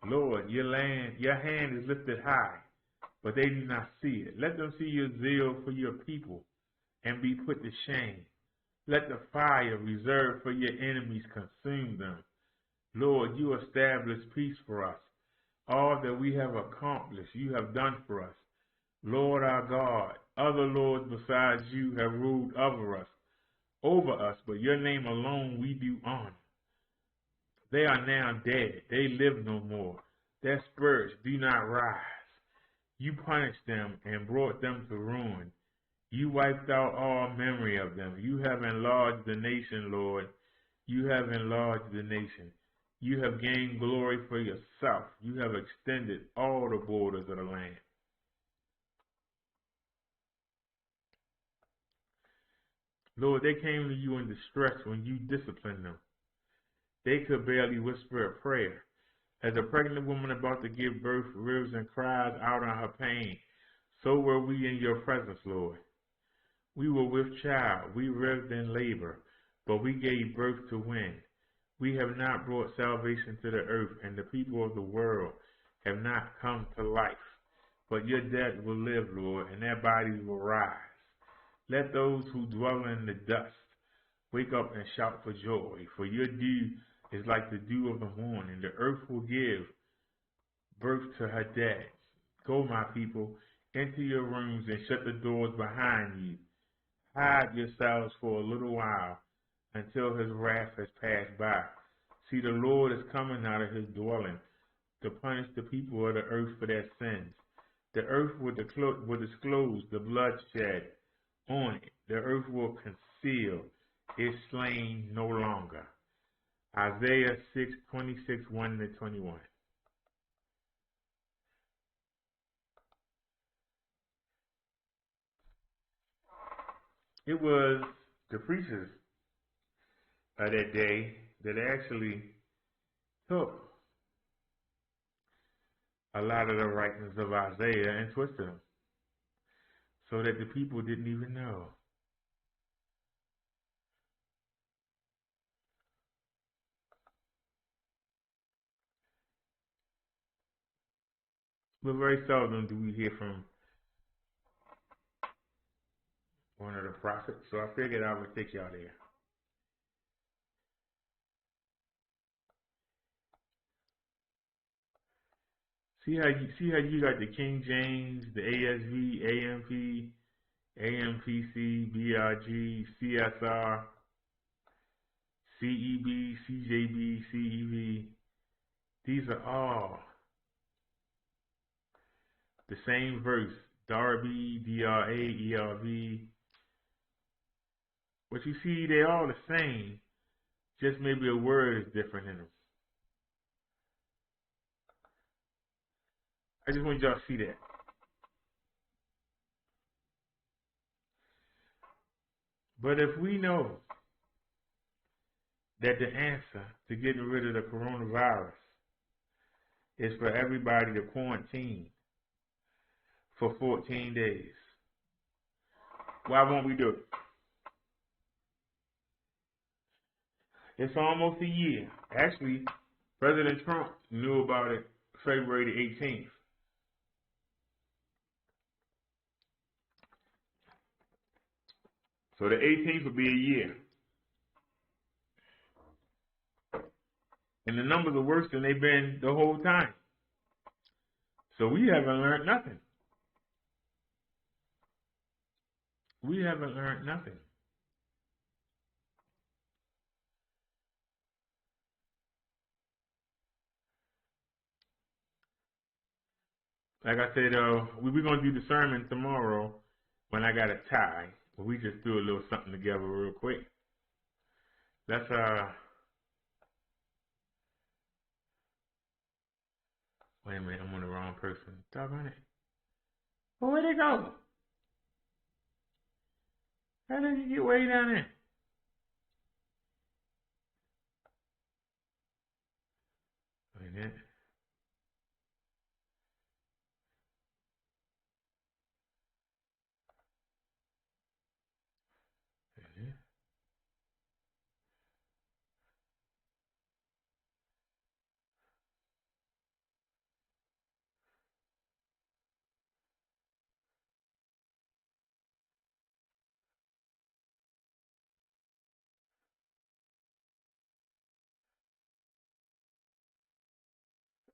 S1: Lord, your hand is lifted high, but they do not see it. Let them see your zeal for your people and be put to shame. Let the fire reserved for your enemies consume them. Lord, you establish peace for us. All that we have accomplished, you have done for us. Lord our God, other lords besides you have ruled over us, but your name alone we do honor. They are now dead. They live no more. Their spirits do not rise. You punished them and brought them to ruin. You wiped out all memory of them. You have enlarged the nation, Lord. You have enlarged the nation. You have gained glory for yourself. You have extended all the borders of the land. Lord, they came to you in distress when you disciplined them. They could barely whisper a prayer. As a pregnant woman about to give birth ribs and cries out on her pain, so were we in your presence, Lord. We were with child, we writhed in labor, but we gave birth to wind. We have not brought salvation to the earth, and the people of the world have not come to life. But your dead will live, Lord, and their bodies will rise. Let those who dwell in the dust wake up and shout for joy, for your dew is like the dew of the morning. The earth will give birth to her dead. Go, my people, into your rooms and shut the doors behind you. Hide yourselves for a little while until his wrath has passed by. See, the Lord is coming out of his dwelling to punish the people of the earth for their sins. The earth will disclose the bloodshed on it. The earth will conceal its slain no longer. Isaiah 6:26, 1-21. It was the preachers of that day that actually took a lot of the writings of Isaiah and twisted them so that the people didn't even know. But very seldom do we hear from one of the prophets, so I figured I would take y'all there. See how you got the King James, the ASV, AMP, AMPC, BRG, CSR, CEB, CJB, CEV. These are all the same verse. Darby, DRA, ERV. But you see, they're all the same. Just maybe a word is different in them. I just want y'all to see that. But if we know that the answer to getting rid of the coronavirus is for everybody to quarantine for 14 days, why won't we do it? It's almost a year. Actually, President Trump knew about it February the 18th. So the 18th will be a year. And the numbers are worse than they've been the whole time. So we haven't learned nothing. We haven't learned nothing. Like I said, we're going to do the sermon tomorrow when I got a tie. But we just do a little something together real quick. Let's, wait a minute, I'm on the wrong person. Doggone it. Well, where'd they go? How did you get way down there? Wait a minute.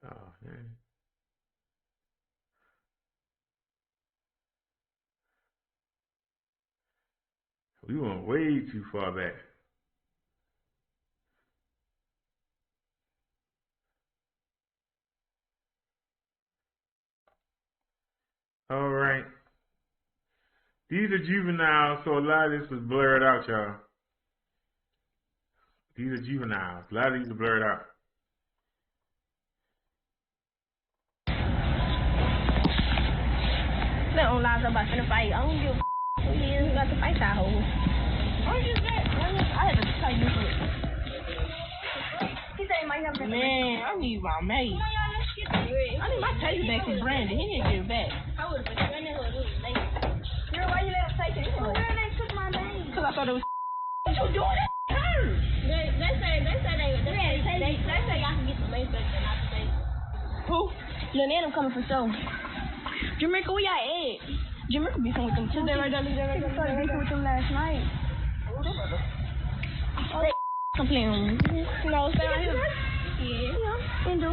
S1: Oh, man. We went way too far back. All right. These are juveniles, so a lot of this was blurred out, y'all. These are juveniles. A lot of these are blurred out.
S2: Don't lie about finna fight. I don't give a who he is. Got to fight that hoe. I had to tell you this. He said he might have been. Man, I need my mate. I need my taste back from Brandon. He need to get it back. I would have been Brandon or lose late. Girl, why you let him take it? Where they took my name? Because I thought it was. What you doing? They say y'all can get the lace back and not the face. Who? Lil' Nan, I'm coming for show. Jamaica, where y'all at? Jamaica beefing with them too. They right there. They started beefing with them last night. Oh, they complaining. No, stay right here. Yeah, they do.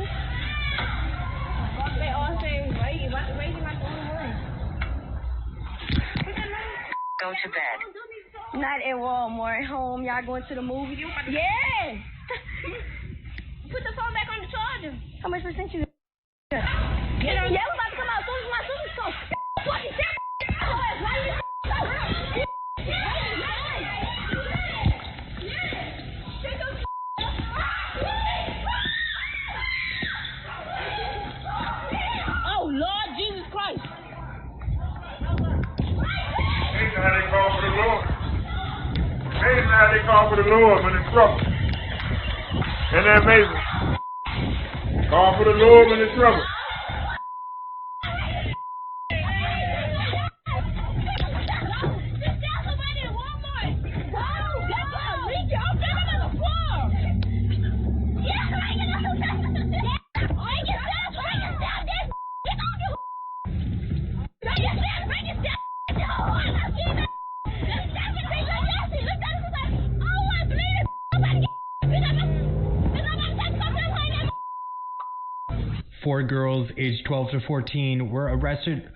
S2: They all say, why you not the only one?
S3: Go to bed.
S2: Not at Walmart. Home. Y'all going to the movies? Yeah. Put the phone back on the charger. How much percent you? Yeah, we're about to come out as soon as my sister's so fucking shit. Oh, Lord Jesus Christ.
S1: That's how they call for the Lord. That's how they call for the Lord when it's trouble. Isn't that amazing? Call for the Lord when it's trouble.
S4: Four girls aged 12 to 14 were arrested.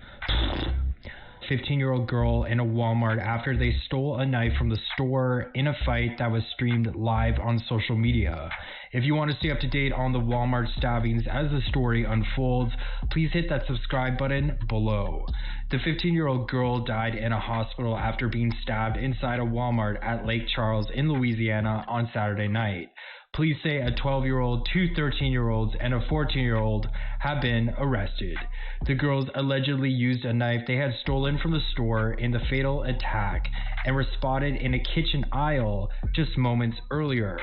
S4: 15-year-old girl in a Walmart after they stole a knife from the store in a fight that was streamed live on social media. If you want to stay up to date on the Walmart stabbings as the story unfolds, please hit that subscribe button below. The 15-year-old girl died in a hospital after being stabbed inside a Walmart at Lake Charles in Louisiana on Saturday night. Police say a 12-year-old, two 13-year-olds, and a 14-year-old have been arrested. The girls allegedly used a knife they had stolen from the store in the fatal attack and were spotted in a kitchen aisle just moments earlier.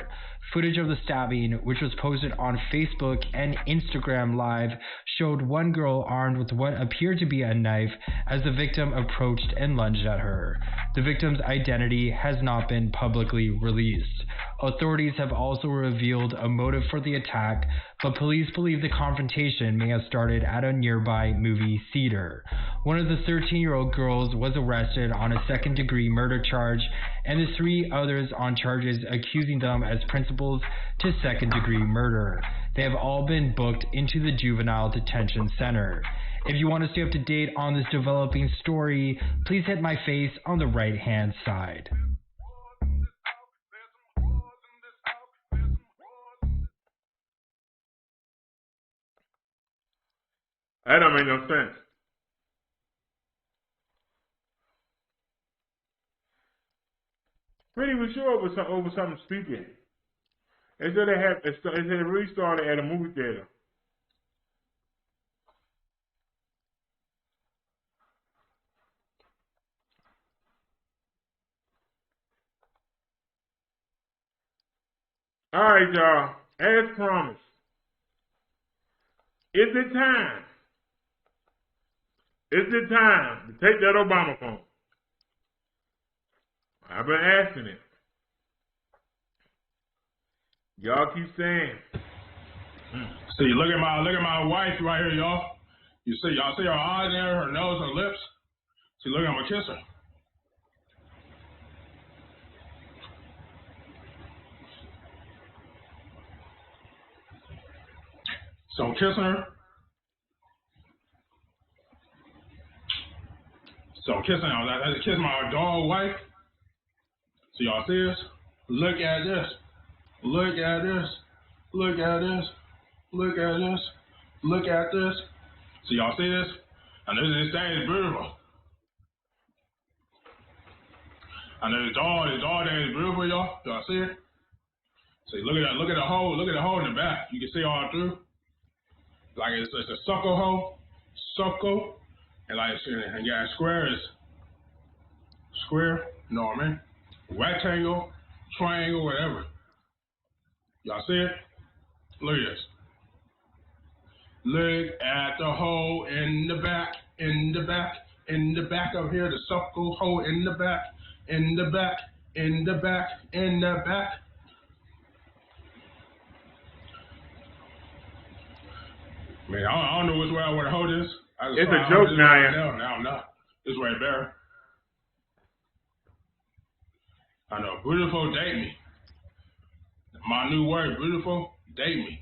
S4: Footage of the stabbing, which was posted on Facebook and Instagram Live, showed one girl armed with what appeared to be a knife as the victim approached and lunged at her. The victim's identity has not been publicly released. Authorities have also revealed a motive for the attack, but police believe the confrontation may have started at a nearby movie theater. One of the 13-year-old girls was arrested on a second-degree murder charge, and the three others on charges accusing them as principals to second-degree murder. They have all been booked into the Juvenile Detention Center. If you want to stay up to date on this developing story, please hit my face on the right-hand side.
S1: That don't make no sense. Pretty sure it was over something stupid. It said it really started at a movie theater. All right, y'all. As promised, is it time? Is it time to take that Obama phone? I've been asking it. Y'all keep saying.
S5: See, look at my wife right here, y'all. Y'all see her eyes there, her nose, her lips. See, look, I'm gonna kiss her. So I'm kissing her. So I'm kissing her. I just kissed my dog wife. So y'all see this? Look at this. Look at this. Look at this. Look at this. Look at this. So y'all see this? And this thing is beautiful. And the dog there is beautiful, y'all. Y'all see it? See, look at the hole. Look at the hole in the back. You can see all through. Like it's a suckle hole. Suckle. And like and yeah, square is square. You know what I mean? Rectangle, triangle, whatever. Y'all see it? Look at this. Look at the hole in the back, in the back, in the back of here, the suckle hole in the back, in the back, in the back, in the back. Man, I don't know which way I want to hold this.
S1: It's a joke now.
S5: Now I'm not. This way better. I know. Beautiful, date me. My new word, beautiful, date me.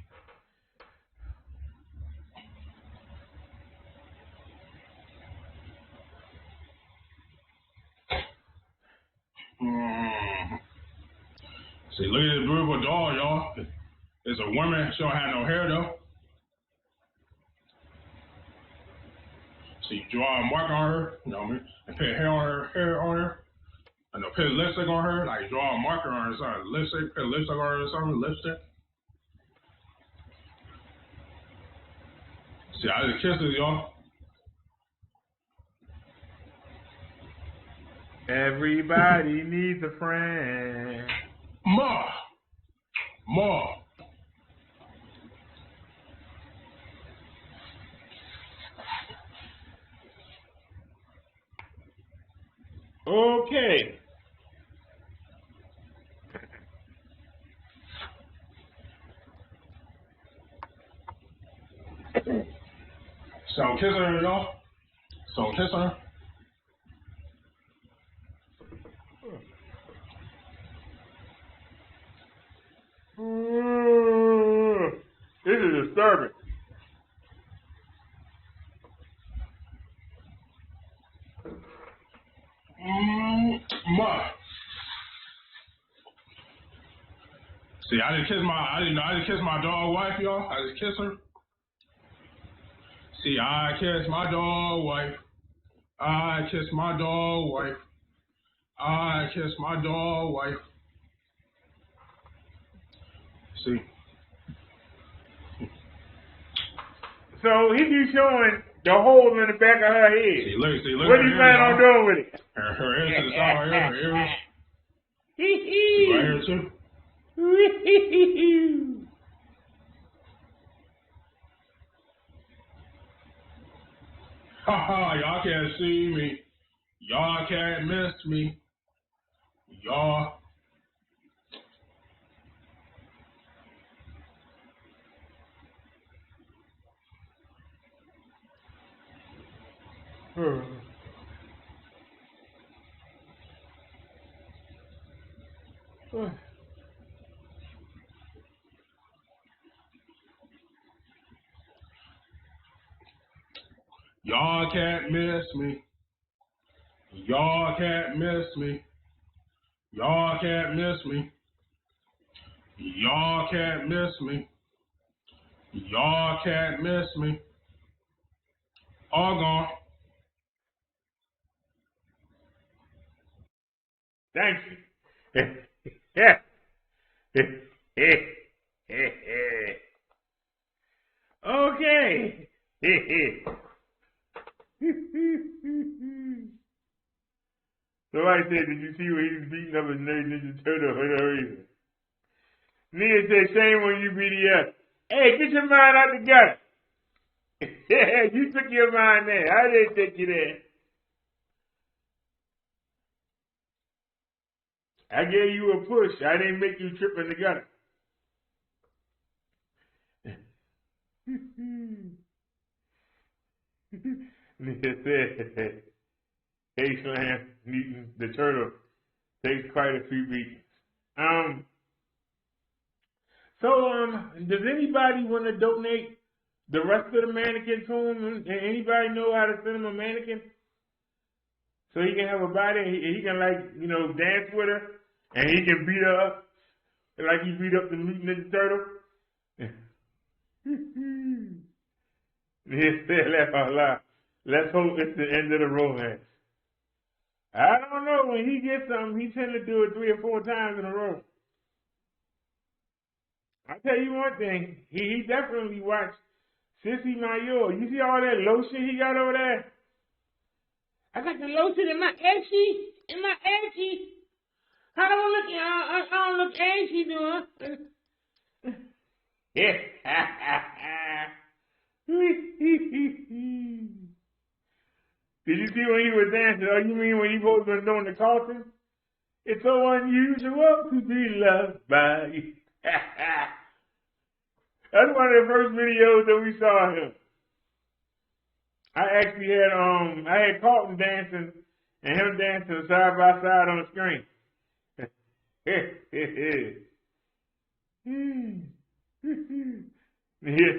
S5: See, look at this beautiful doll, y'all. It's a woman. She don't have no hair, though. So you draw a mark on her, you know what I mean? And put hair on her. And put lipstick on her, like draw a marker on her, something. Lipstick, put lipstick on her or something, lipstick. See, I just kissed her, y'all.
S1: Everybody needs a friend.
S5: Ma.
S1: Okay.
S5: So I'm kissing her, y'all. So I'm kissing her.
S1: This is disturbing.
S5: Ma. See, I just kissed my dog wife, y'all. I just kissed her. See, I kissed my dog wife. I kissed my dog wife. I kissed my dog wife. See.
S1: So he be showing the hole in the back of her head.
S5: See, look.
S1: What do you plan on doing with it?
S5: Her ears to the side right here. Her ears. See, right here too. Haha, y'all can't see me. Y'all can't miss me. Y'all. Y'all can't miss me. Y'all can't miss me. Y'all can't miss me. Y'all can't miss me. Y'all can't miss me. All gone.
S1: Thank you. Okay. Somebody said, did you see when he was beating up his Ninja Turtle for no reason? Nia said, shame on you, BDS. Hey, get your mind out the gutter. You took your mind there. I didn't take you there. I gave you a push. I didn't make you trip in the gutter. Nia said, hey, Slam, Newton, the turtle takes quite a few beatings. So, does anybody want to donate the rest of the mannequin to him? And anybody know how to send him a mannequin? So he can have a body and he can, like, you know, dance with her and he can beat her up like he beat up the Mutant Ninja Turtle. He said, laugh out loud. Let's hope it's the end of the romance. I don't know. When he gets something, he tends to do it 3 or 4 times in a row. I tell you one thing, he definitely watched Sissy Mayor. You see all that lotion he got over there? I got the lotion in my edgy. I don't look edgy, do I? Did you see when he was dancing? Oh, you mean when he was doing the Carlton? It's so unusual to be loved by you. That's one of the first videos that we saw him. I actually had Carlton dancing and him dancing side by side on the screen. He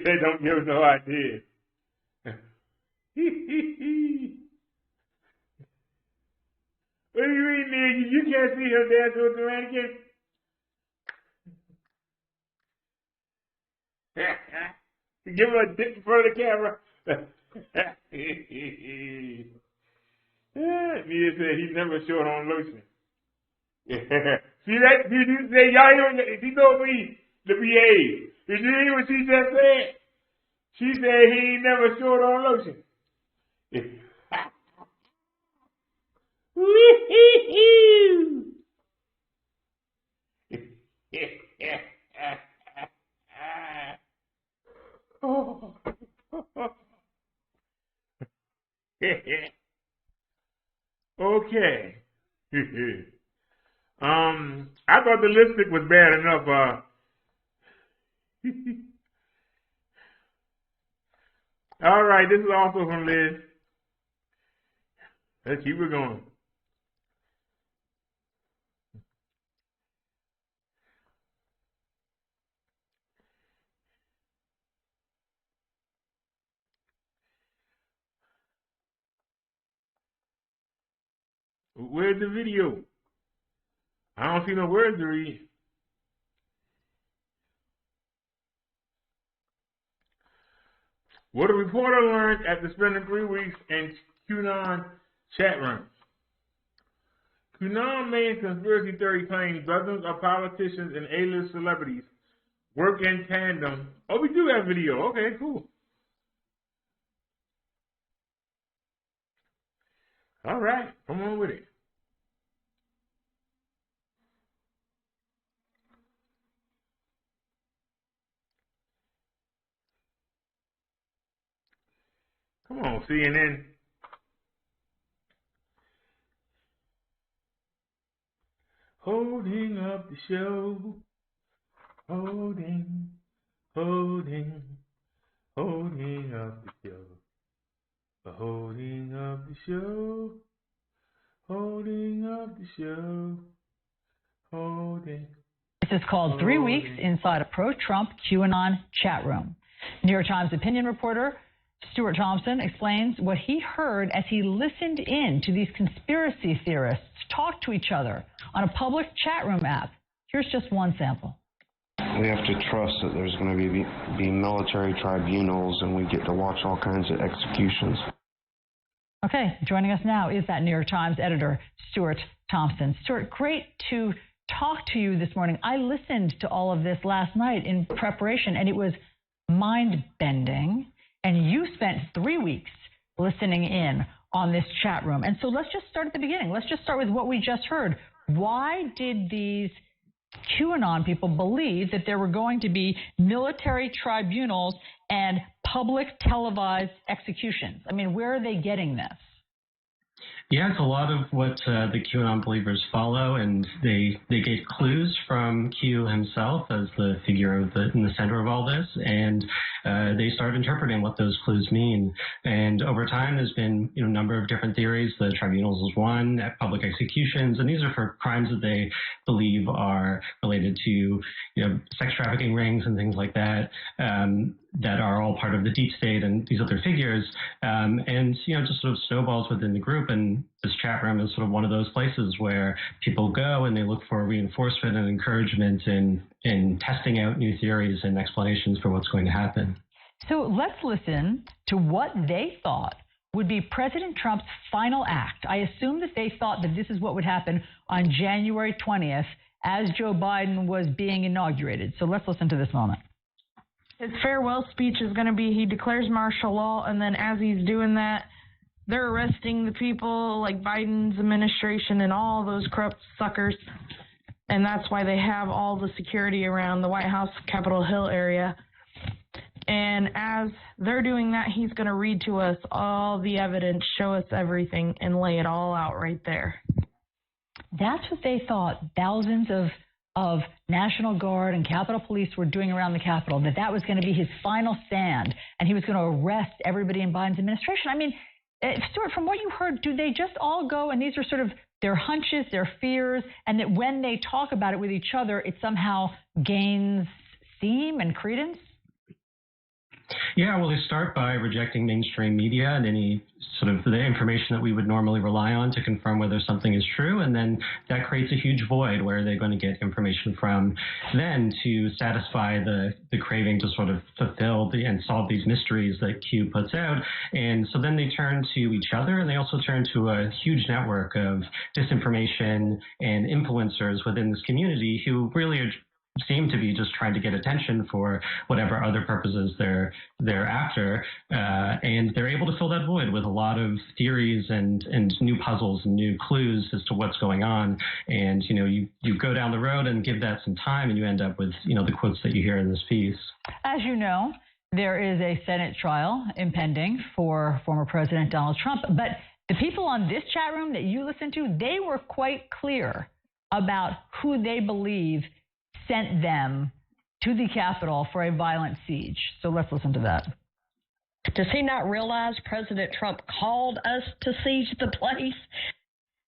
S1: said, "Don't give us no idea." What do you mean, nigga? You can't see him dancing with the mannequin? Give him a dip in front of the camera. Nia said he's never short on lotion. See that? Did you say, y'all, she told me to behave. Did you hear what she just said? She said he ain't never short on lotion. Okay. I thought the lipstick was bad enough. All right, this is also from Liz. Let's keep it going. Where's the video? I don't see no words to read. What a reporter learned after spending 3 weeks in QAnon chat rooms. QAnon main conspiracy theory claims dozens of politicians and A-list celebrities work in tandem. Oh, we do have video. Okay, cool. All right, come on with it. Come on, CNN. Holding up the show. Holding up the show. Holding up the show. Holding up the show. Holding.
S3: This is called 3 weeks inside a pro-Trump QAnon chat room. New York Times opinion reporter Stuart Thompson explains what he heard as he listened in to these conspiracy theorists talk to each other on a public chat room app. Here's just one sample.
S6: We have to trust that there's going to be military tribunals and we get to watch all kinds of executions.
S3: Okay, joining us now is that New York Times editor, Stuart Thompson. Stuart, great to talk to you this morning. I listened to all of this last night in preparation, and it was mind-bending. And you spent 3 weeks listening in on this chat room. And so let's just start at the beginning. Let's just start with what we just heard. Why did these QAnon people believe that there were going to be military tribunals and public televised executions? I mean, where are they getting this?
S7: Yeah, it's a lot of what the QAnon believers follow, and they get clues from Q himself as the figure in the center of all this, and they start interpreting what those clues mean. And over time, there's been a number of different theories. The tribunals is one, public executions, and these are for crimes that they believe are related to sex trafficking rings and things like that, that are all part of the deep state and these other figures. And just sort of snowballs within the group. And this chat room is sort of one of those places where people go and they look for reinforcement and encouragement in testing out new theories and explanations for what's going to happen.
S3: So let's listen to what they thought would be President Trump's final act. I assume that they thought that this is what would happen on January 20th as Joe Biden was being inaugurated. So let's listen to this moment.
S2: His farewell speech is going to be he declares martial law, and then as he's doing that, they're arresting the people like Biden's administration and all those corrupt suckers. And that's why they have all the security around the White House, Capitol Hill area. And as they're doing that, he's going to read to us all the evidence, show us everything, and lay it all out right there.
S3: That's what they thought thousands of National Guard and Capitol Police were doing around the Capitol, that was going to be his final stand, and he was going to arrest everybody in Biden's administration. I mean, Stuart, from what you heard, do they just all go, and these are sort of their hunches, their fears, and that when they talk about it with each other, it somehow gains steam and credence?
S7: Yeah, well, they start by rejecting mainstream media and any sort of the information that we would normally rely on to confirm whether something is true. And then that creates a huge void where they're going to get information from then to satisfy the craving to sort of fulfill and solve these mysteries that Q puts out. And so then they turn to each other, and they also turn to a huge network of disinformation and influencers within this community who really seem to be just trying to get attention for whatever other purposes they're after, and they're able to fill that void with a lot of theories and new puzzles and new clues as to what's going on. And you go down the road and give that some time, and you end up with the quotes that you hear in this piece.
S3: As you know, there is a Senate trial impending for former President Donald Trump, but the people on this chat room that you listen to, they were quite clear about who they believe sent them to the Capitol for a violent siege. So let's listen to that.
S8: Does he not realize President Trump called us to siege the place?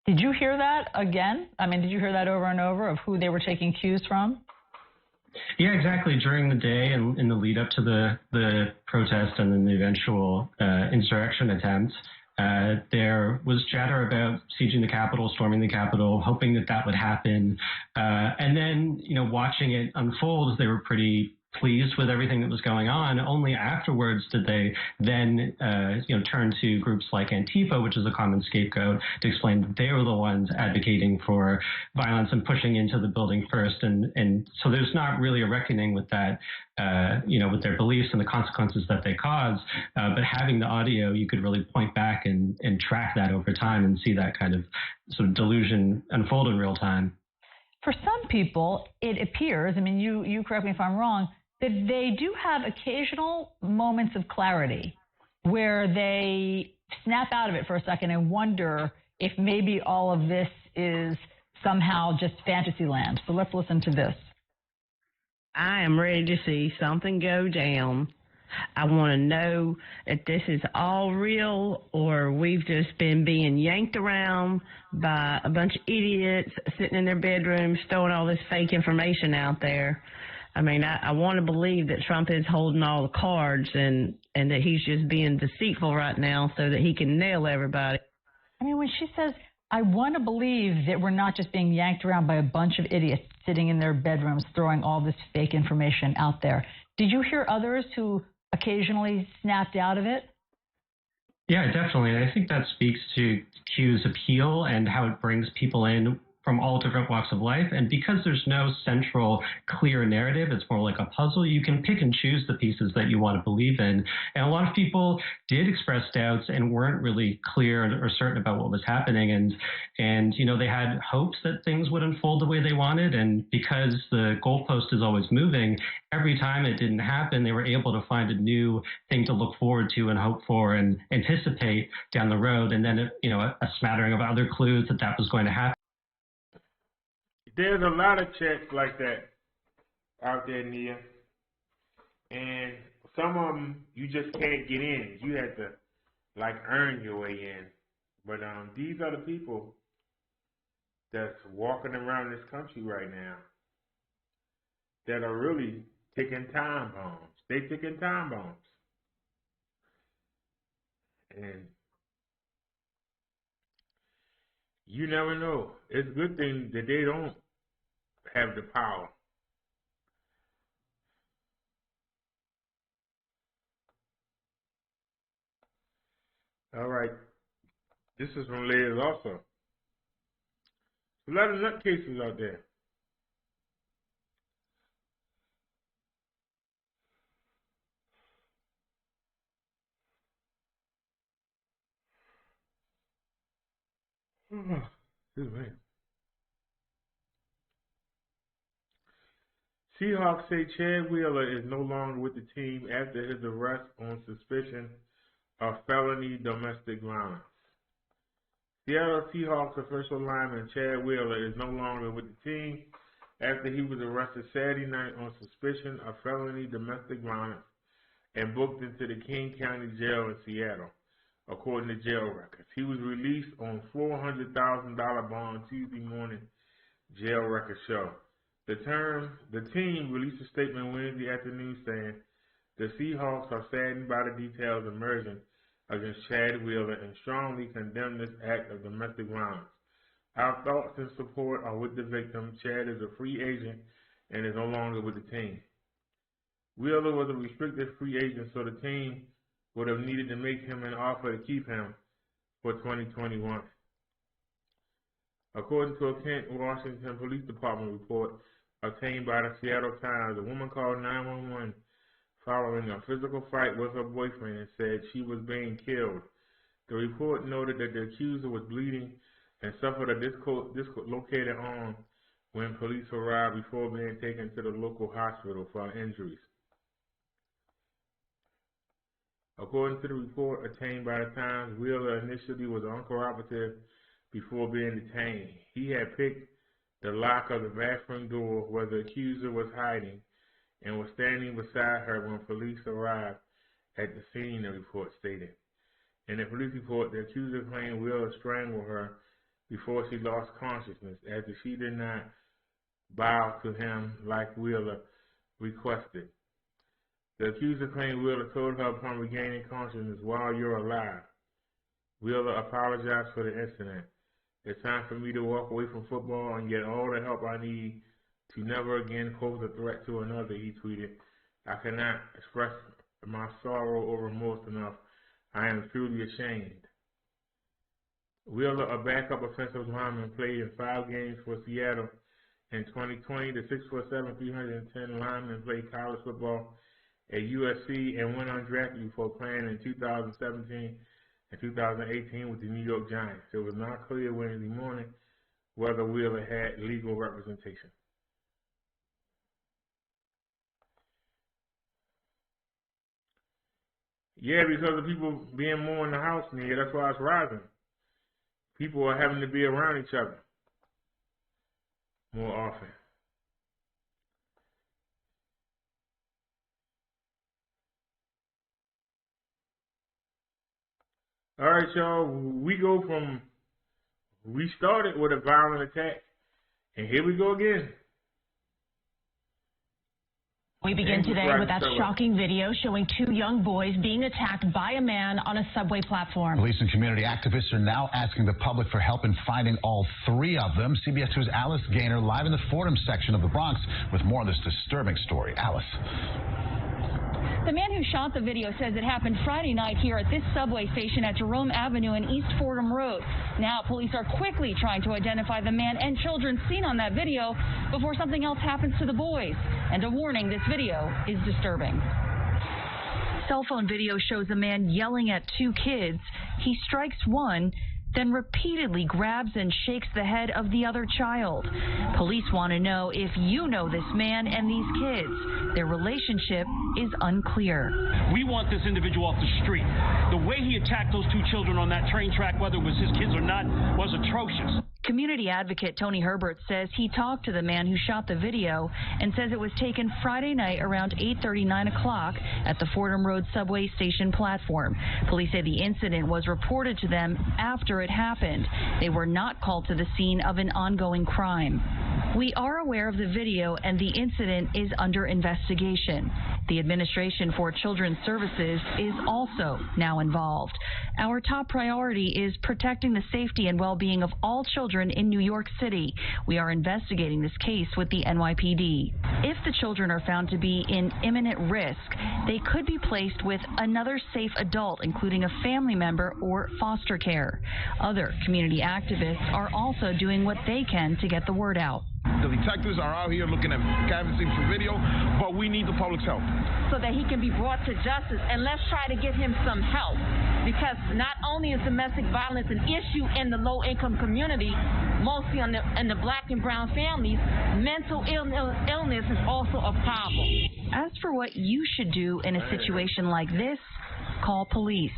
S3: Did you hear that again? I mean, did you hear that over and over of who they were taking cues from?
S7: Yeah, exactly. During the day and in the lead up to the protest and then the eventual insurrection attempt, there was chatter about sieging the Capitol, storming the Capitol, hoping that would happen. And then, watching it unfold, they were pretty pleased with everything that was going on. Only afterwards did they then, turn to groups like Antifa, which is a common scapegoat, to explain that they were the ones advocating for violence and pushing into the building first. And so there's not really a reckoning with that, with their beliefs and the consequences that they cause. But having the audio, you could really point back and track that over time and see that kind of sort of delusion unfold in real time.
S3: For some people, it appears, I mean, you correct me if I'm wrong, that they do have occasional moments of clarity where they snap out of it for a second and wonder if maybe all of this is somehow just fantasy land. So let's listen to this.
S9: I am ready to see something go down. I want to know if this is all real or we've just been being yanked around by a bunch of idiots sitting in their bedrooms throwing all this fake information out there. I mean, I want to believe that Trump is holding all the cards and that he's just being deceitful right now so that he can nail everybody.
S3: I mean, when she says, I want to believe that we're not just being yanked around by a bunch of idiots sitting in their bedrooms throwing all this fake information out there. Did you hear others who occasionally snapped out of it?
S7: Yeah, definitely. I think that speaks to Q's appeal and how it brings people in from all different walks of life. And because there's no central clear narrative, it's more like a puzzle, you can pick and choose the pieces that you want to believe in. And a lot of people did express doubts and weren't really clear or certain about what was happening. And they had hopes that things would unfold the way they wanted. And because the goalpost is always moving, every time it didn't happen, they were able to find a new thing to look forward to and hope for and anticipate down the road. And then, a smattering of other clues that was going to happen.
S1: There's a lot of chats like that out there, Nia. And some of them you just can't get in. You had to like earn your way in. But these are the people that's walking around this country right now that are really ticking time bombs. They ticking time bombs. And you never know. It's a good thing that they don't have the power. All right. This is from Liz also. A lot of nutcases out there. Excuse me. Seahawks say Chad Wheeler is no longer with the team after his arrest on suspicion of felony domestic violence. Seattle Seahawks official lineman Chad Wheeler is no longer with the team after he was arrested Saturday night on suspicion of felony domestic violence and booked into the King County Jail in Seattle, according to jail records. He was released on $400,000 bond Tuesday morning, jail records show. The team released a statement Wednesday afternoon saying the Seahawks are saddened by the details emerging against Chad Wheeler and strongly condemn this act of domestic violence. Our thoughts and support are with the victim. Chad is a free agent and is no longer with the team. Wheeler was a restricted free agent, so the team would have needed to make him an offer to keep him for 2021. According to a Kent, Washington Police Department report obtained by the Seattle Times, a woman called 911 following a physical fight with her boyfriend and said she was being killed. The report noted that the accuser was bleeding and suffered a dislocated arm when police arrived before being taken to the local hospital for injuries. According to the report obtained by the Times, Wheeler initially was uncooperative before being detained. He had picked the lock of the bathroom door where the accuser was hiding and was standing beside her when police arrived at the scene, the report stated. In the police report, the accuser claimed Wheeler strangled her before she lost consciousness after she did not bow to him like Wheeler requested. The accuser claimed Wheeler told her upon regaining consciousness, "While you're alive." Wheeler apologized for the incident. "It's time for me to walk away from football and get all the help I need to never again pose a threat to another," he tweeted. "I cannot express my sorrow or remorse enough. I am truly ashamed." Wheeler, a backup offensive lineman, played in 5 games for Seattle in 2020. The 6'7", 310 lineman played college football at USC and went undrafted before playing in 2017 and 2018 with the New York Giants. It was not clear Wednesday morning whether Wheeler had legal representation. Yeah, because of people being more in the house near, that's why it's rising. People are having to be around each other more often. All right, y'all, we started with a violent attack, and here we go again.
S10: We begin today with that shocking video showing 2 young boys being attacked by a man on a subway platform.
S11: Police and community activists are now asking the public for help in finding all 3 of them. CBS 2's Alice Gaynor live in the Fordham section of the Bronx with more on this disturbing story. Alice.
S12: The man who shot the video says it happened Friday night here at this subway station at Jerome Avenue and East Fordham Road. Now police are quickly trying to identify the man and children seen on that video before something else happens to the boys. And a warning, this video is disturbing. Cell phone video shows a man yelling at 2 kids. He strikes one, then repeatedly grabs and shakes the head of the other child. Police want to know if you know this man and these kids. Their relationship is unclear.
S13: We want this individual off the street. The way he attacked those 2 children on that train track, whether it was his kids or not, was atrocious.
S12: Community advocate Tony Herbert says he talked to the man who shot the video and says it was taken Friday night around 8:30, 9 o'clock at the Fordham Road subway station platform. Police say the incident was reported to them after it happened. They were not called to the scene of an ongoing crime. We are aware of the video and the incident is under investigation. The Administration for Children's Services is also now involved. Our top priority is protecting the safety and well-being of all children in New York City. We are investigating this case with the NYPD. If the children are found to be in imminent risk, they could be placed with another safe adult, including a family member or foster care. Other community activists are also doing what they can to get the word out.
S14: The detectives are out here looking at canvassing for video, but we need the public's help.
S2: So that he can be brought to justice, and let's try to get him some help. Because not only is domestic violence an issue in the low-income community, mostly in the black and brown families, mental illness is also a problem.
S12: As for what you should do in a situation like this, call police.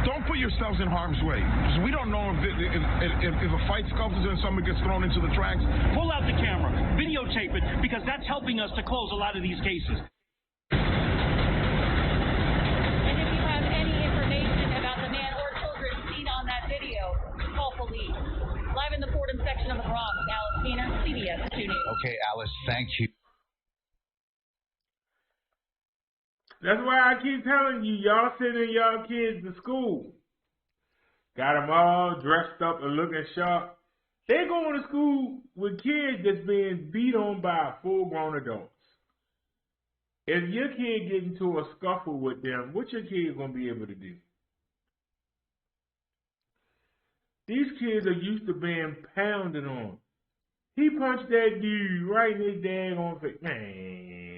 S14: Don't put yourselves in harm's way. We don't know if a fight scuffles and somebody gets thrown into the tracks.
S13: Pull out the camera, videotape it, because that's helping us to close a lot of these cases.
S12: And if you have any information about the man or children seen on that video, call police. Live in the Fordham section of the Bronx, Alice Keener, CBS 2 News.
S11: Okay, Alice, thank you.
S1: That's why I keep telling you, y'all sending y'all kids to school. Got them all dressed up and looking sharp. They going to school with kids that's being beat on by full-grown adults. If your kid get into a scuffle with them, what your kid going to be able to do? These kids are used to being pounded on. He punched that dude right in his daggone face. Man.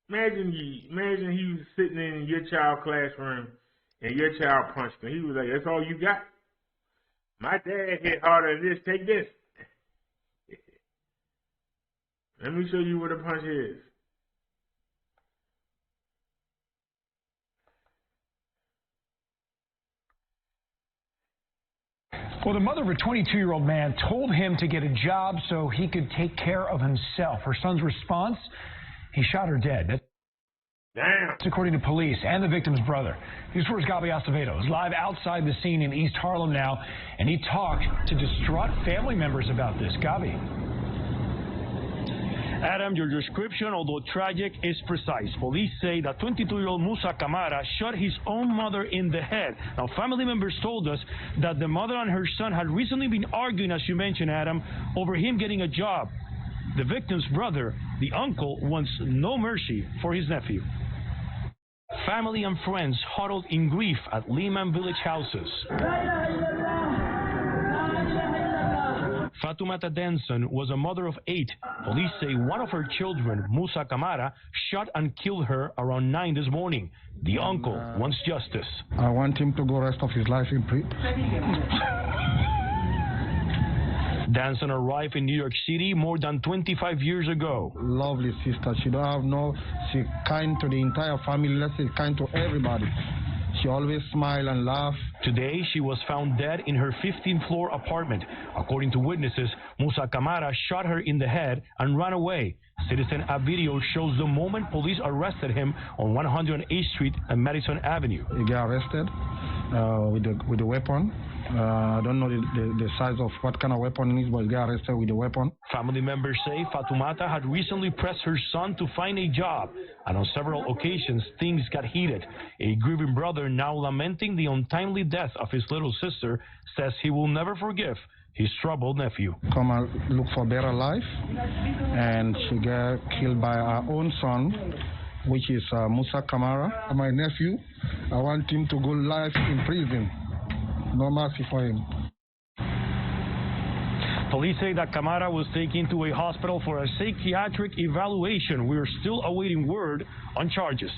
S1: Imagine he was sitting in your child's classroom and your child punched him. He was like, that's all you got? My dad hit harder than this. Take this. Let me show you what a punch is.
S15: Well, the mother of a 22-year-old man told him to get a job so he could take care of himself. Her son's response? He shot her dead.
S1: Damn.
S15: That's according to police and the victim's brother. News 4's Gabi Acevedo is live outside the scene in East Harlem now, and he talked to distraught family members about this. Gabi.
S13: Adam, your description, although tragic, is precise. Police say that 22-year-old Musa Camara shot his own mother in the head. Now, family members told us that the mother and her son had recently been arguing, as you mentioned, Adam, over him getting a job. The victim's brother, the uncle, wants no mercy for his nephew. Family and friends huddled in grief at Lehman Village houses. Fatoumata Denson was a mother of 8. Police say one of her children, Musa Camara, shot and killed her around 9 this morning. The uncle wants justice.
S16: I want him to go rest of his life in prison.
S13: Danson arrived in New York City more than 25 years ago.
S16: Lovely sister. She don't have no, she kind to the entire family, let's say kind to everybody. She always smile and laugh.
S13: Today, she was found dead in her 15th floor apartment. According to witnesses, Musa Camara shot her in the head and ran away. Citizen app video shows the moment police arrested him on 108th Street and Madison Avenue.
S16: He got arrested with the weapon. I don't know the size of what kind of weapon it is, but he got arrested with the weapon.
S13: Family members say Fatoumata had recently pressed her son to find a job, and on several occasions things got heated. A grieving brother, now lamenting the untimely death of his little sister, says he will never forgive his troubled nephew.
S16: Come and look for better life, and she got killed by her own son, which is Musa Camara, my nephew. I want him to go life in prison. No mercy for him.
S13: Police say that Camara was taken to a hospital for a psychiatric evaluation. We are still awaiting word on charges.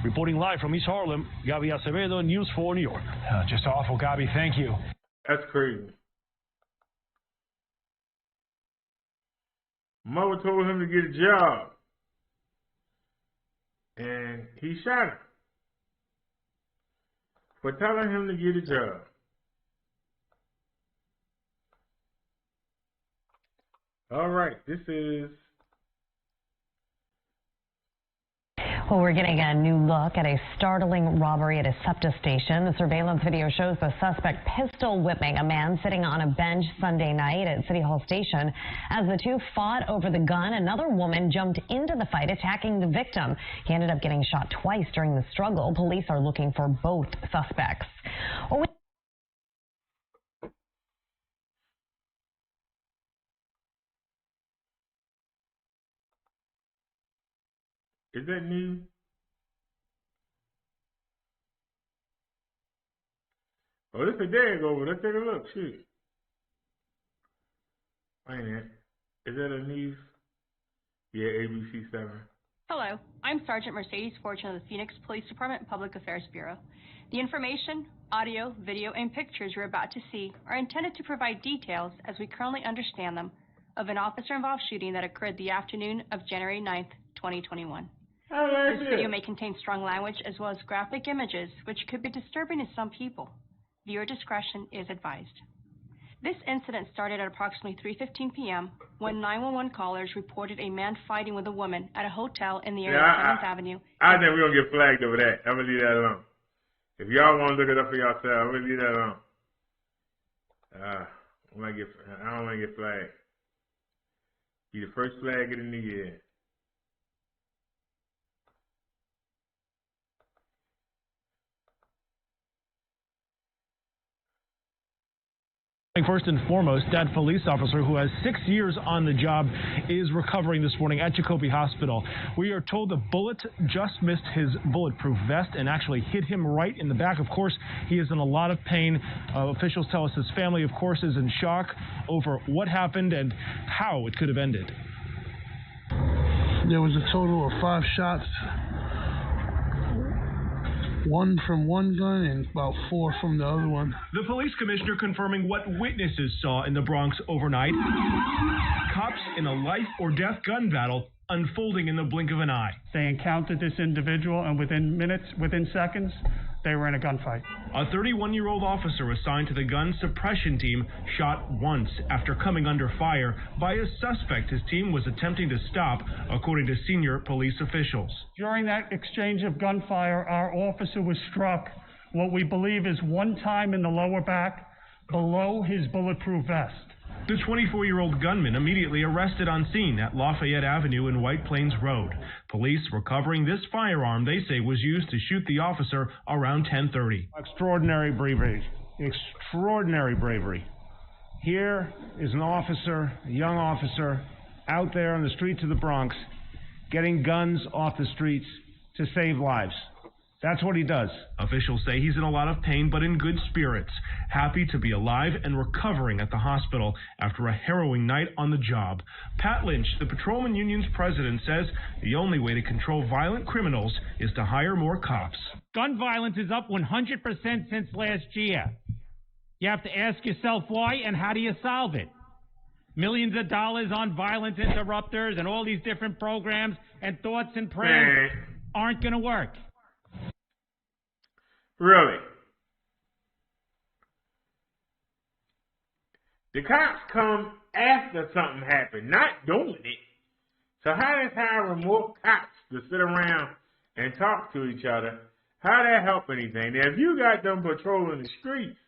S13: Reporting live from East Harlem, Gabi Acevedo, News 4 New York.
S15: Just awful, Gabi. Thank you.
S1: That's crazy. Mother told him to get a job, and he shot her for telling him to get a job. All right, this is...
S17: Well, we're getting a new look at a startling robbery at a SEPTA station. The surveillance video shows the suspect pistol whipping a man sitting on a bench Sunday night at City Hall Station. As the two fought over the gun, another woman jumped into the fight, attacking the victim. He ended up getting shot twice during the struggle. Police are looking for both suspects. Well,
S1: Is that new? Oh, this a dag over. Let's take a look. Shoot. Wait a minute. Is that a news? Yeah, ABC 7.
S18: Hello, I'm Sergeant Mercedes Fortune of the Phoenix Police Department Public Affairs Bureau. The information, audio, video, and pictures you're about to see are intended to provide details, as we currently understand them, of an officer-involved shooting that occurred the afternoon of January 9th, 2021. This video may contain strong language as well as graphic images, which could be disturbing to some people. Viewer discretion is advised. This incident started at approximately 3:15 p.m. when 911 callers reported a man fighting with a woman at a hotel in the area of 7th Avenue.
S1: I think we're going to get flagged over that. I'm going to leave that alone. If y'all want to look it up for yourself, I'm going to leave that alone. I don't want to get flagged. Be the first flag in the year.
S13: First and foremost, that police officer who has 6 years on the job is recovering this morning at Jacoby Hospital. We are told the bullet just missed his bulletproof vest and actually hit him right in the back. Of course, he is in a lot of pain. Officials tell us his family, of course, is in shock over what happened and how it could have ended.
S19: There was a total of 5 shots. 1 from one gun and about 4 from the other one.
S13: The police commissioner confirming what witnesses saw in the Bronx overnight. Cops in a life or death gun battle unfolding in the blink of an eye.
S20: They encountered this individual, and within seconds, they were in a gunfight.
S13: A 31-year-old officer assigned to the gun suppression team shot once after coming under fire by a suspect his team was attempting to stop, according to senior police officials.
S20: During that exchange of gunfire, our officer was struck what we believe is 1 time in the lower back below his bulletproof vest.
S13: The 24-year-old gunman immediately arrested on scene at Lafayette Avenue and White Plains Road. Police recovering this firearm they say was used to shoot the officer around 10:30.
S21: Extraordinary bravery. Extraordinary bravery. Here is an officer, a young officer, out there on the streets of the Bronx, getting guns off the streets to save lives. That's what he does.
S13: Officials say he's in a lot of pain, but in good spirits, happy to be alive and recovering at the hospital after a harrowing night on the job. Pat Lynch, the Patrolman Union's president, says the only way to control violent criminals is to hire more cops.
S22: Gun violence is up 100% since last year. You have to ask yourself why and how do you solve it? Millions of dollars on violence interrupters and all these different programs and thoughts and prayers aren't going to work.
S1: Really? The cops come after something happened, not doing it. So how does hiring more cops to sit around and talk to each other, how that help anything? Now, if you got them patrolling the streets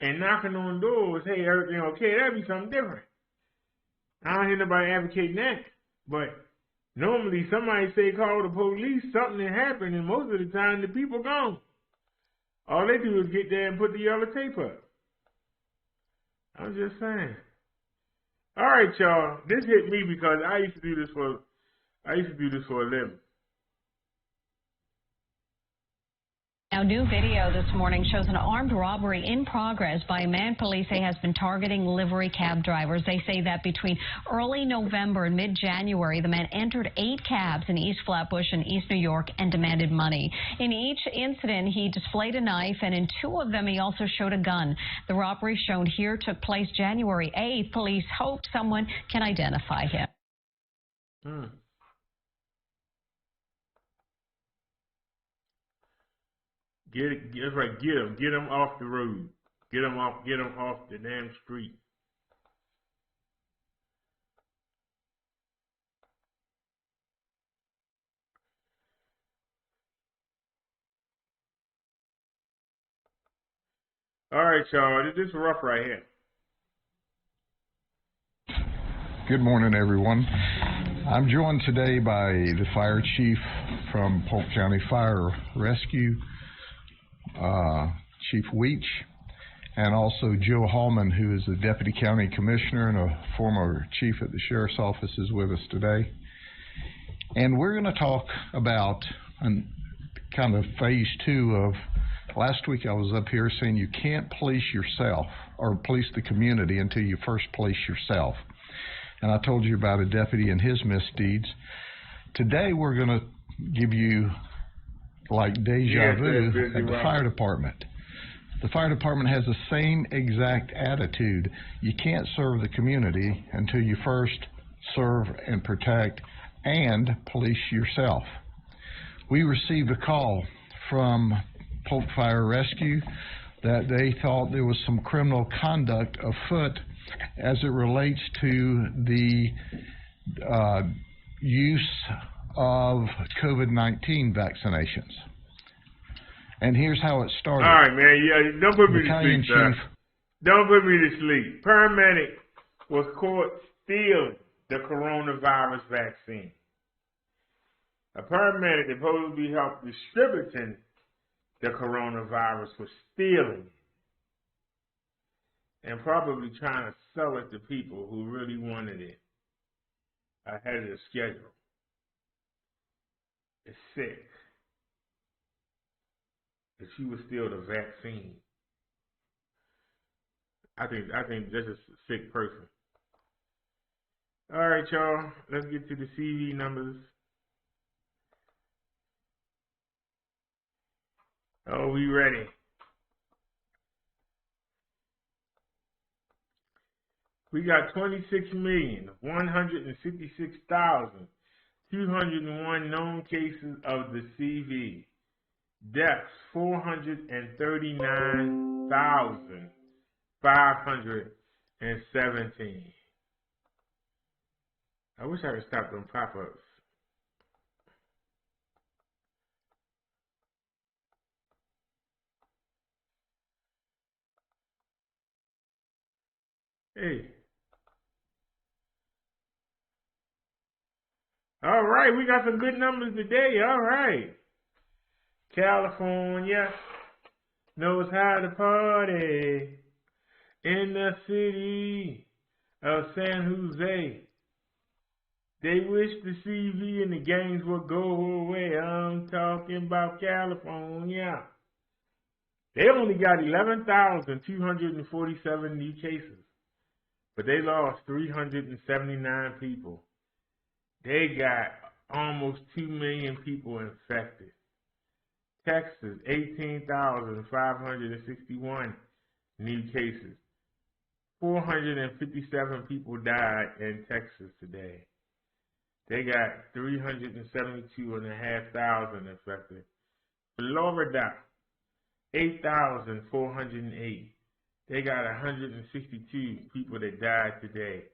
S1: and knocking on doors, hey, everything okay, that'd be something different. I don't hear nobody advocating that, but normally somebody say call the police, something happened, and most of the time the people gone. All they do is get there and put the yellow tape up. I'm just saying. All right, y'all. This hit me because I used to do this for a living.
S10: Now, new video this morning shows an armed robbery in progress by a man police say has been targeting livery cab drivers. They say that between early November and mid-January, the man entered 8 cabs in East Flatbush and East New York and demanded money. In each incident, he displayed a knife, and in 2 of them, he also showed a gun. The robbery shown here took place January 8th. Police hope someone can identify him.
S1: That's right. Get them off the road. Get them off the damn street. All right, y'all. This is rough right here.
S4: Good morning, everyone. I'm joined today by the fire chief from Polk County Fire Rescue, Chief Weech, and also Joe Hallman, who is the Deputy County Commissioner and a former chief at the Sheriff's Office, is with us today. And we're going to talk about kind of phase 2 of, last week I was up here saying you can't police yourself or police the community until you first police yourself. And I told you about a deputy and his misdeeds. Today we're going to give you like deja vu at the fire department. The fire department has the same exact attitude. You can't serve the community until you first serve and protect and police yourself. We received a call from Polk Fire Rescue that they thought there was some criminal conduct afoot as it relates to the use of COVID-19 vaccinations. And here's how it started.
S1: All right, man. Yeah, don't put me to sleep, sir. Don't put me to sleep. Paramedic was caught stealing the coronavirus vaccine. A paramedic that supposed to be helping distributing the coronavirus was stealing it and probably trying to sell it to people who really wanted it ahead of the schedule. It's sick that she would steal the vaccine. I think that's a sick person. All right, y'all. Let's get to the CV numbers. Oh, we ready? We got 26,166,201 known cases of the CV. Deaths 439,517. I wish I could stop them pop-ups. Hey. All right, we got some good numbers today. All right. California knows how to party in the city of San Jose. They wish the CV and the gangs would go away. I'm talking about California. They only got 11,247 new cases, but they lost 379 people. They got almost 2 million people infected. Texas, 18,561 new cases. 457 people died in Texas today. They got 372,500 infected. Florida, 8,408. They got 162 people that died today.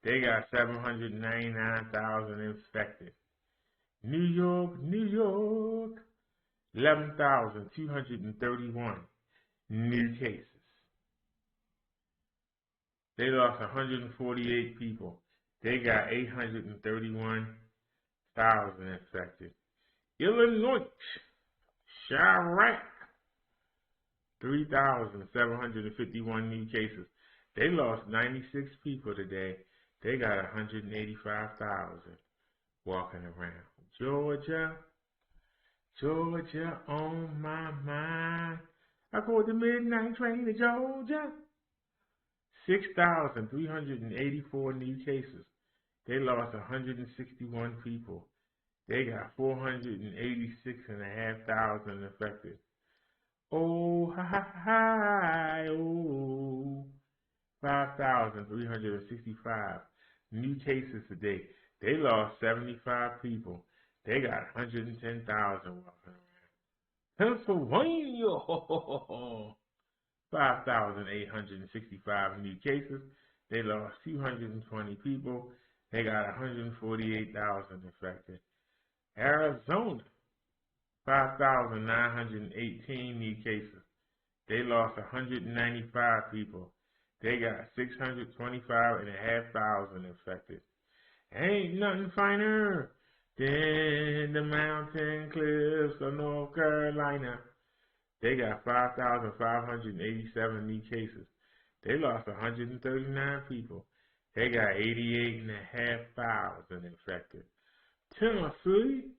S1: They got 799,000 infected. New York, 11,231 new cases. They lost 148 people. They got 831,000 infected. Illinois, Chirac, 3,751 new cases. They lost 96 people today. They got 185,000 walking around. Georgia on my mind. I caught the midnight train to Georgia. 6,384 new cases. They lost 161 people. They got 486,500 infected. Oh, hi, oh. 5,365 new cases today. They lost 75 people. They got 110,000 walking around. Pennsylvania, 5,865 new cases. They lost 220 people. They got 148,000 infected. Arizona, 5,918 new cases. They lost 195 people. They got 625,500 infected. Ain't nothing finer than the mountain cliffs of North Carolina. They got 5,587 new cases. They lost 139 people. They got 88,500 infected. Tennessee,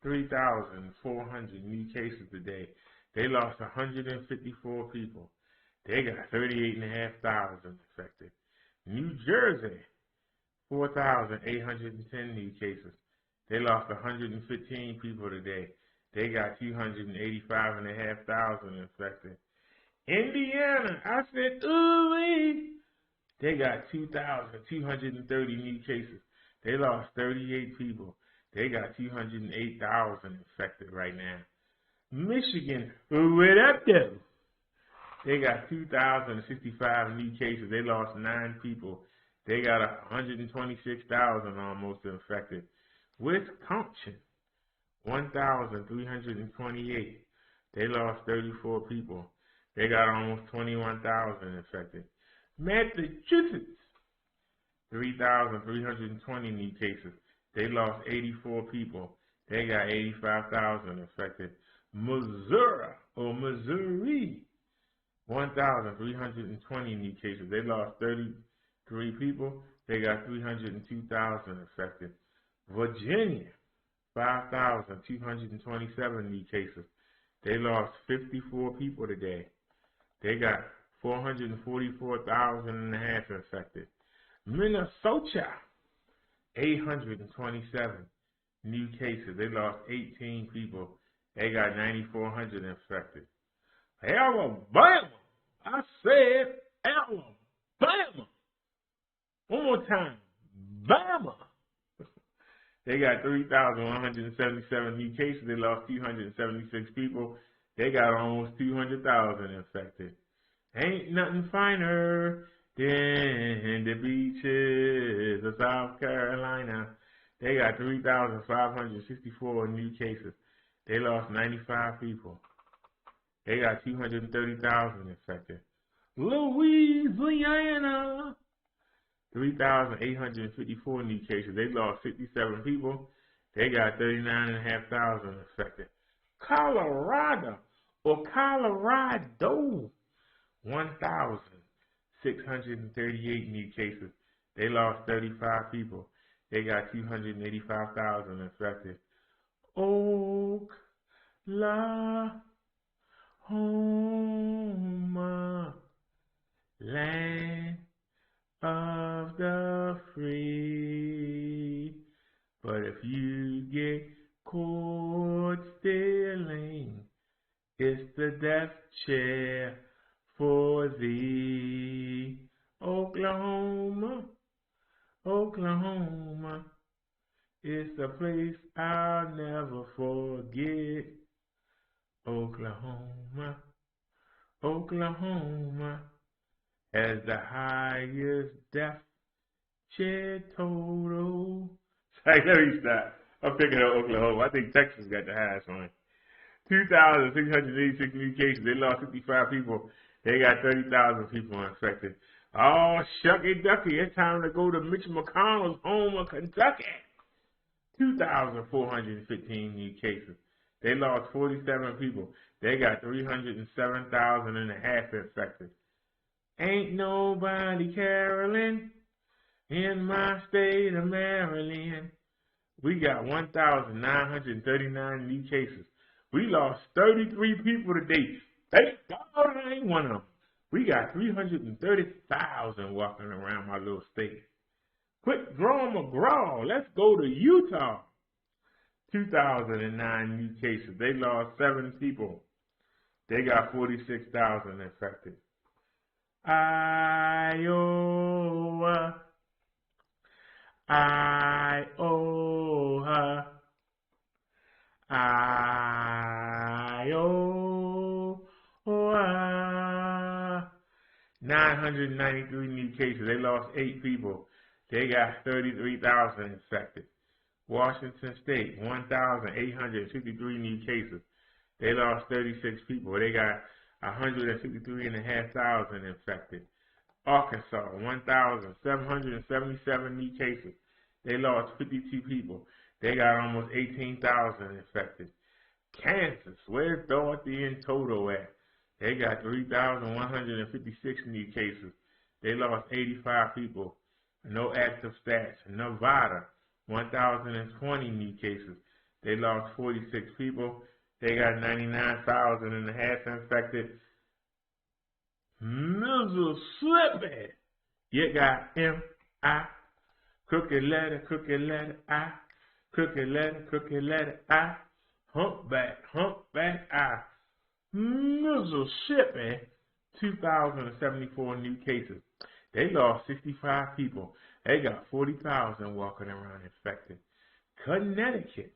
S1: 3,400 new cases today. They lost 154 people. They got 38,500 infected. New Jersey, 4,810 new cases. They lost 115 people today. They got 285,500 infected. Indiana, I said, ooh-wee. They got 2,230 new cases. They lost 38 people. They got 208,000 infected right now. Michigan, what up though? They got 2,065 new cases. They lost 9 people. They got 126,000 almost infected. Wisconsin, 1,328. They lost 34 people. They got almost 21,000 infected. Massachusetts, 3,320 new cases. They lost 84 people. They got 85,000 infected. Missouri, 1,320 new cases. They lost 33 people. They got 302,000 infected. Virginia, 5,227 new cases. They lost 54 people today. They got 444,500 infected. Minnesota, 827 new cases. They lost 18 people. They got 9,400 infected. Alabama, I said Alabama. One more time, Bama. They got 3,177 new cases. They lost 276 people. They got almost 200,000 infected. Ain't nothing finer than the beaches of South Carolina. They got 3,564 new cases. They lost 95 people. They got 230,000 infected. Louisiana, 3,854 new cases. They lost 67 people. They got 39,500 infected. Colorado, 1,638 new cases. They lost 35 people. They got 285,000 infected. Oklahoma, land of the free. But if you get caught stealing, it's the death chair for thee. Oklahoma, Oklahoma, it's a place I'll never forget. Oklahoma, Oklahoma has the highest death chair total. Let me stop. I'm picking up Oklahoma. I think Texas got the highest one. 2,686 new cases. They lost 55 people. They got 30,000 people infected. Oh, shucky ducky. It's time to go to Mitch McConnell's home of Kentucky. 2,415 new cases. They lost 47 people. They got 307,500 infected. Ain't nobody caroling in my state of Maryland. We got 1,939 new cases. We lost 33 people today. Thank God I ain't one of them. We got 330,000 walking around my little state. Quit growing McGraw. Let's go to Utah. 2,009 new cases. They lost 7 people. They got 46,000 infected. Iowa, Iowa, Iowa. 993 new cases. They lost 8 people. They got 33,000 infected. Washington State, 1,863 new cases. They lost 36 people. They got 153,500 infected. Arkansas, 1,777 new cases. They lost 52 people. They got almost 18,000 infected. Kansas, where's Dorothy and Toto at? They got 3,156 new cases. They lost 85 people. No active stats. Nevada, 1,020 new cases. They lost 46 people. They got 99,500 infected. Mississippi, you got M.I. Crooked letter, I. Crooked letter, I. Humpback, I. Mississippi, 2,074 new cases. They lost 65 people. They got 40,000 walking around infected. Connecticut,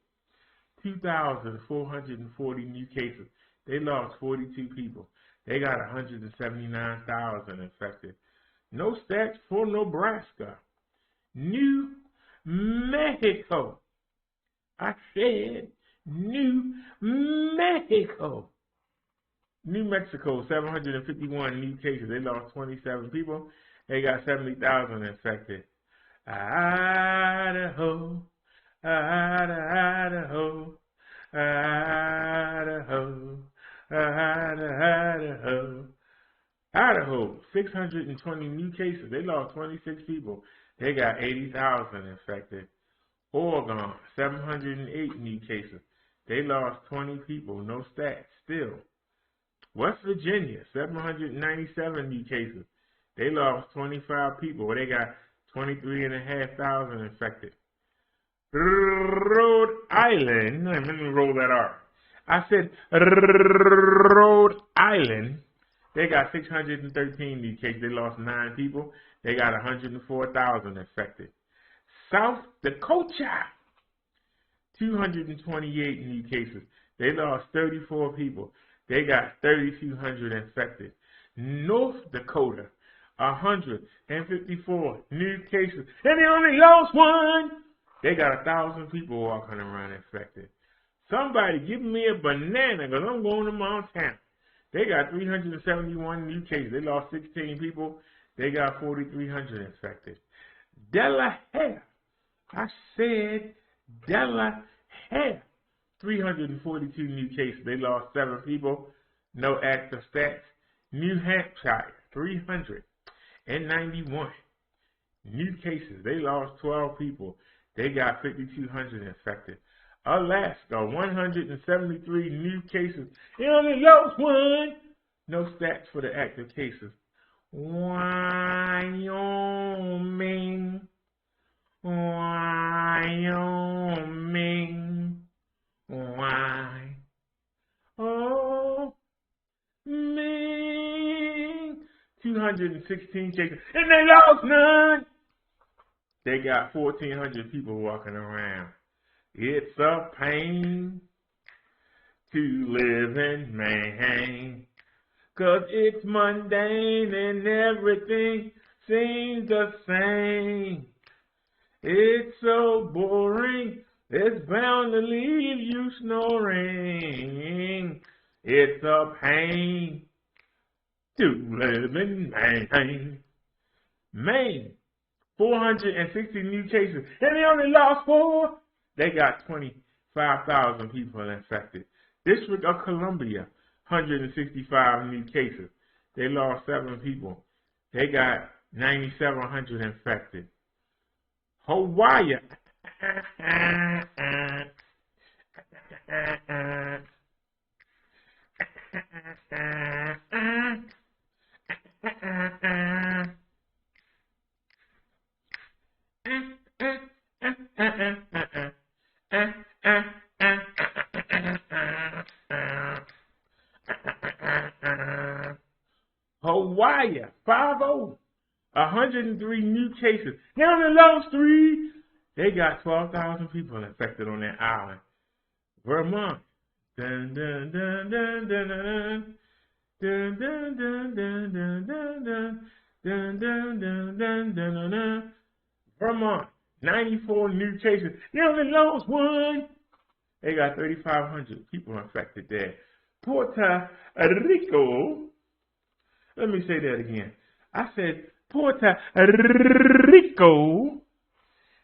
S1: 2,440 new cases. They lost 42 people. They got 179,000 infected. No stats for Nebraska. New Mexico. I said New Mexico. New Mexico, 751 new cases. They lost 27 people. They got 70,000 infected. Idaho, Idaho, Idaho, Idaho. Idaho, 620 new cases. They lost 26 people. They got 80,000 infected. Oregon, 708 new cases. They lost 20 people. No stats still. West Virginia, 797 new cases. They lost 25 people. They got 23,500 infected. Rhode Island, let me roll that R. I said Rhode Island. They got 613 new cases. They lost 9 people. They got 104,000 infected. South Dakota, 228 new cases. They lost 34 people. They got 3,200 infected. North Dakota, 154 new cases. And they only lost 1. They got 1,000 people walking around infected. Somebody give me a banana because I'm going to Montana. They got 371 new cases. They lost 16 people. They got 4,300 infected. Delaware. I said Delaware. 342 new cases. They lost 7 people. No active stats. New Hampshire. 391 new cases. They lost 12 people. They got 5,200 infected. Alaska, 173 new cases. They only lost 1. No stats for the active cases. Wyoming. Wyoming. Why? Oh, me. 216 cases. And they lost none. They got 1,400 people walking around. It's a pain to live in Maine, 'cause it's mundane and everything seems the same. It's so boring, it's bound to leave you snoring. It's a pain to live in Maine. Maine, 460 new cases, and they only lost 4. They got 25,000 people infected. District of Columbia, 165 new cases. They lost 7 people. They got 9,700 infected. Hawaii. Hawaii, 5-0, 103 new cases. They only lost 3. They got 12,000 people infected on that island. Vermont, dun dun dun dun dun dun dun dun dun dun dun dun dun dun dun dun dun dun. Vermont, 94 new cases. They only lost 1. They got 3,500 people infected there. Puerto Rico. Let me say that again. I said Puerto Rico.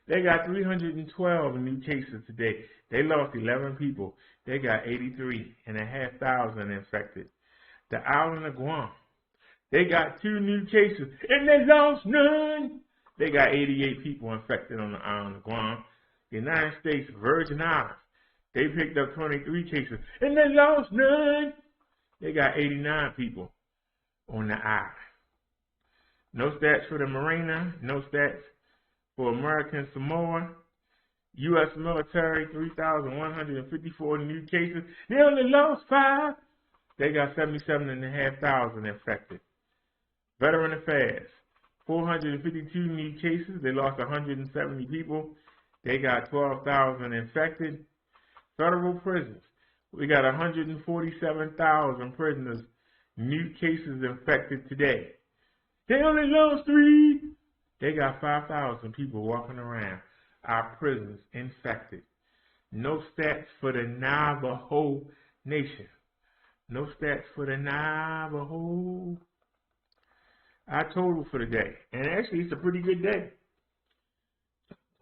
S1: They got 312 new cases today. They lost 11 people. They got 83,500 infected. The island of Guam, they got 2 new cases, and they lost none. They got 88 people infected on the island of Guam. The United States Virgin Islands, they picked up 23 cases, and they lost none. They got 89 people on the island. No stats for the Marina, no stats for American Samoa. U.S. military, 3,154 new cases. They only lost 5. They got 77,500 infected. Veteran Affairs, 452 new cases. They lost 170 people. They got 12,000 infected. Federal prisons, we got 147,000 prisoners, new cases infected today. They only lost 3. They got 5,000 people walking around our prisons infected. No stats for the Navajo Nation. No stats for the Navajo. Our total for the day, and actually it's a pretty good day.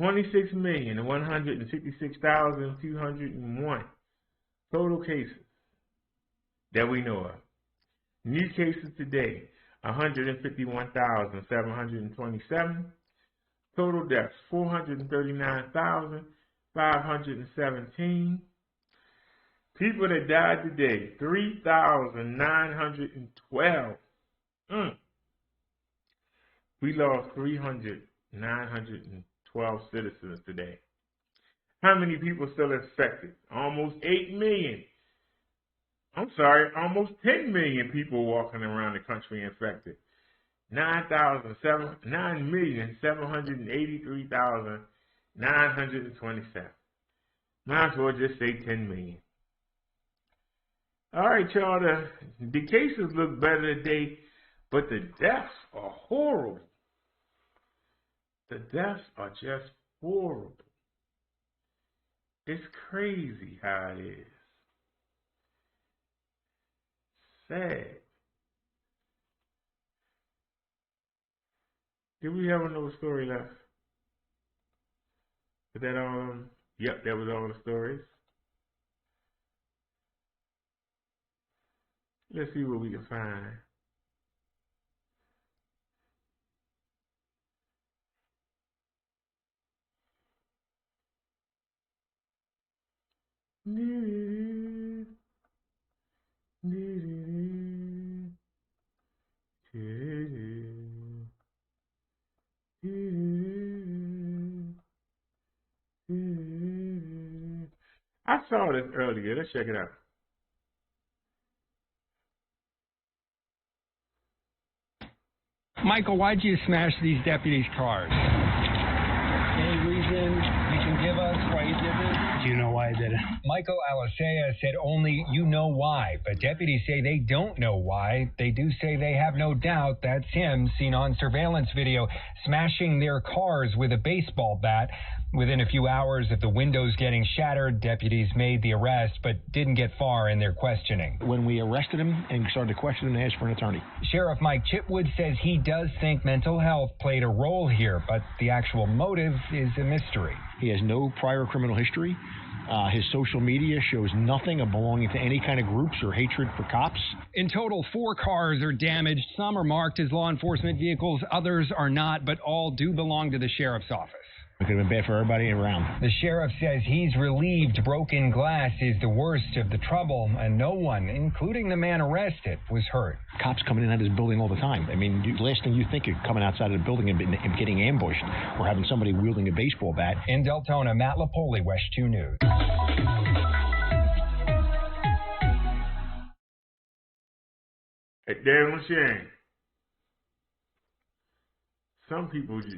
S1: 26,166,201 total cases that we know of. New cases today, 151,727. Total deaths, 439,517. People that died today, 3,912. We lost 912 citizens today. How many people still infected? Almost 8 million. Almost 10 million people walking around the country infected. 9,783,927. Might as well just say 10 million. All right, y'all, the cases look better today, but the deaths are horrible. The deaths are just horrible. It's crazy how it is. Sad. Did we have another story left? Is that all? Yep, that was all the stories. Let's see what we can find. I saw this earlier. Let's check it out.
S5: Michael, why'd you smash these deputies' cars?
S6: Any reason you can give us why you did this?
S5: Do you know why I did it?
S6: Michael Alisea said only you know why, but deputies say they don't know why. They do say they have no doubt that's him, seen on surveillance video, smashing their cars with a baseball bat. Within a few hours of the windows getting shattered, deputies made the arrest, but didn't get far in their questioning.
S23: When we arrested him and started to question him, they asked for an attorney.
S6: Sheriff Mike Chipwood says he does think mental health played a role here, but the actual motive is a mystery.
S23: He has no prior criminal history. His social media shows nothing of belonging to any kind of groups or hatred for cops.
S5: In total, 4 cars are damaged. Some are marked as law enforcement vehicles, others are not, but all do belong to the sheriff's office.
S23: It could have been bad for everybody around.
S6: The sheriff says he's relieved broken glass is the worst of the trouble, and no one, including the man arrested, was hurt.
S23: Cops coming in and out of this building all the time. I mean, the last thing you think is coming outside of the building and getting ambushed or having somebody wielding a baseball bat.
S6: In Deltona, Matt Lapoli, West 2 News.
S1: Hey, damn shame. Some people just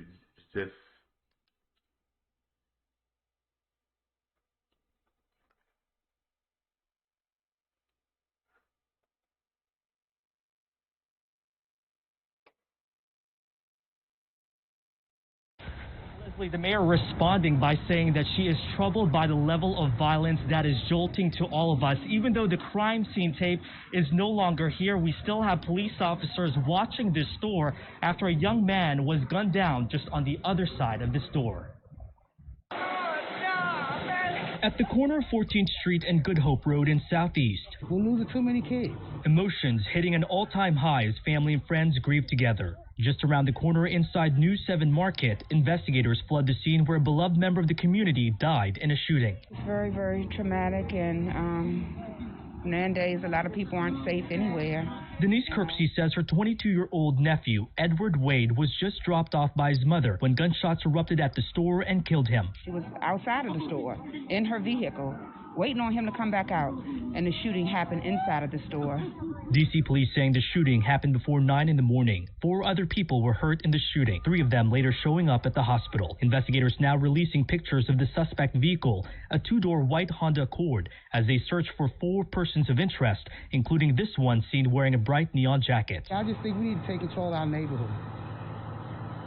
S3: The mayor responding by saying that she is troubled by the level of violence that is jolting to all of us. Even though the crime scene tape is no longer here, we still have police officers watching this store after a young man was gunned down just on the other side of the store. At the corner of 14th Street and Good Hope Road in Southeast.
S19: We're losing too many kids.
S3: Emotions hitting an all-time high as family and friends grieve together. Just around the corner inside News 7 Market, investigators flood the scene where a beloved member of the community died in a shooting.
S8: It's very, very traumatic, and nowadays a lot of people aren't safe anywhere.
S3: Denise Kirksey says her 22-year-old nephew, Edward Wade, was just dropped off by his mother when gunshots erupted at the store and killed him.
S8: She was outside of the store, in her vehicle, waiting on him to come back out, and the shooting happened inside of the store.
S3: D.C. police saying the shooting happened before 9 in the morning. 4 other people were hurt in the shooting, 3 of them later showing up at the hospital. Investigators now releasing pictures of the suspect vehicle, a 2-door white Honda Accord, as they search for 4 persons of interest, including this one seen wearing a bright neon jacket.
S19: I just think we need to take control of our neighborhood.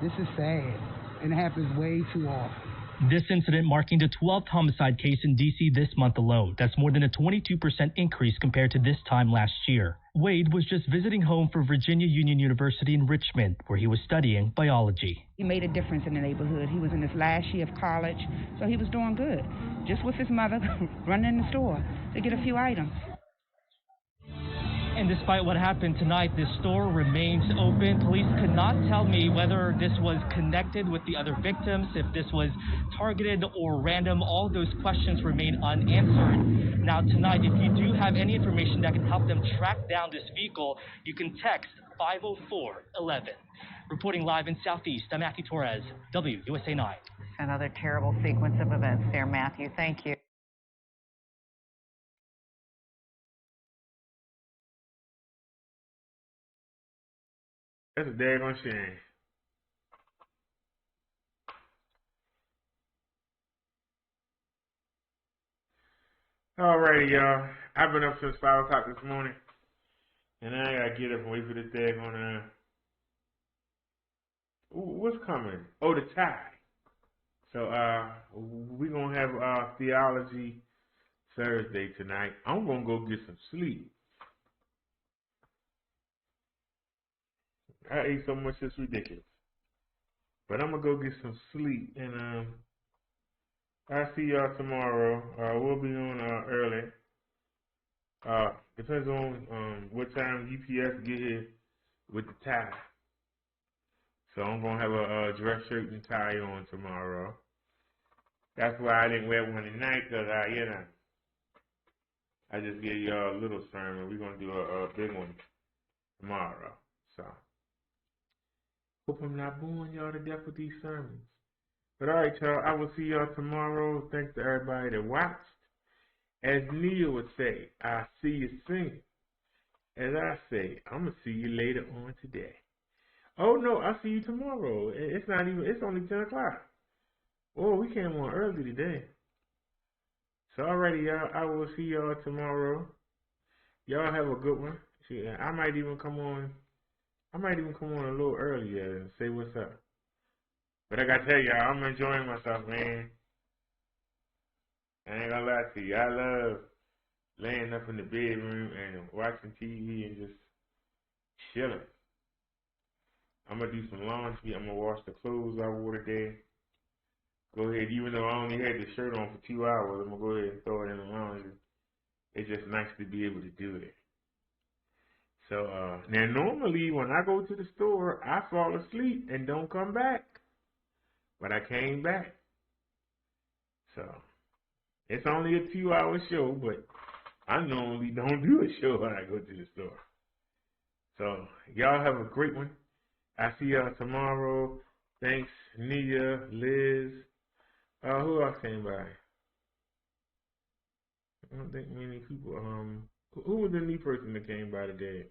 S19: This is sad, and it happens way too often.
S3: This incident marking the 12th homicide case in D.C. this month alone. That's more than a 22% increase compared to this time last year. Wade was just visiting home for Virginia Union University in Richmond, where he was studying biology.
S8: He made a difference in the neighborhood. He was in his last year of college, so he was doing good. Just with his mother running in the store to get a few items.
S3: And despite what happened tonight, this store remains open. Police could not tell me whether this was connected with the other victims, if this was targeted or random. All those questions remain unanswered. Now tonight, if you do have any information that can help them track down this vehicle, you can text 504-11. Reporting live in Southeast, I'm Matthew Torres, WUSA 9.
S9: Another terrible sequence of events there, Matthew. Thank you.
S1: That's a daggone shame. Alrighty, y'all. I've been up since 5 o'clock this morning. And I gotta get up and wait for this daggone, what's coming? Oh, the tie. So, we're gonna have, Theology Thursday tonight. I'm gonna go get some sleep. I ate so much it's ridiculous. But I'm gonna go get some sleep, and I'll see y'all tomorrow. We'll be on early. Depends on what time UPS get here with the tie. So I'm gonna have a dress shirt and tie on tomorrow. That's why I didn't wear one tonight, cause I just gave y'all a little sermon. We're gonna do a big one tomorrow. So. Hope I'm not boring y'all to death with these sermons. But alright, y'all, I will see y'all tomorrow. Thanks to everybody that watched. As Neil would say, I'll see you soon. As I say, I'm going to see you later on today. Oh, no, I'll see you tomorrow. It's only 10 o'clock. Oh, we came on early today. So, alrighty, y'all, I will see y'all tomorrow. Y'all have a good one. I might even come on a little earlier and say what's up. But I gotta tell y'all, I'm enjoying myself, man. I ain't gonna lie to you. I love laying up in the bedroom and watching TV and just chilling. I'm gonna do some laundry. I'm gonna wash the clothes I wore today. Go ahead, even though I only had the shirt on for 2 hours, I'm gonna go ahead and throw it in the laundry. It's just nice to be able to do it. So, now normally when I go to the store, I fall asleep and don't come back. But I came back. So, it's only a 2-hour show, but I normally don't do a show when I go to the store. So, y'all have a great one. I'll see y'all tomorrow. Thanks, Nia, Liz. Who else came by? I don't think many people. Who was the new person that came by today?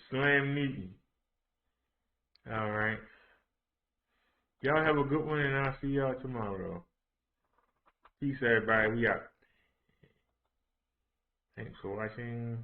S1: Slam Newton. All right. Y'all have a good one, and I'll see y'all tomorrow. Peace, everybody. We out. Thanks for watching.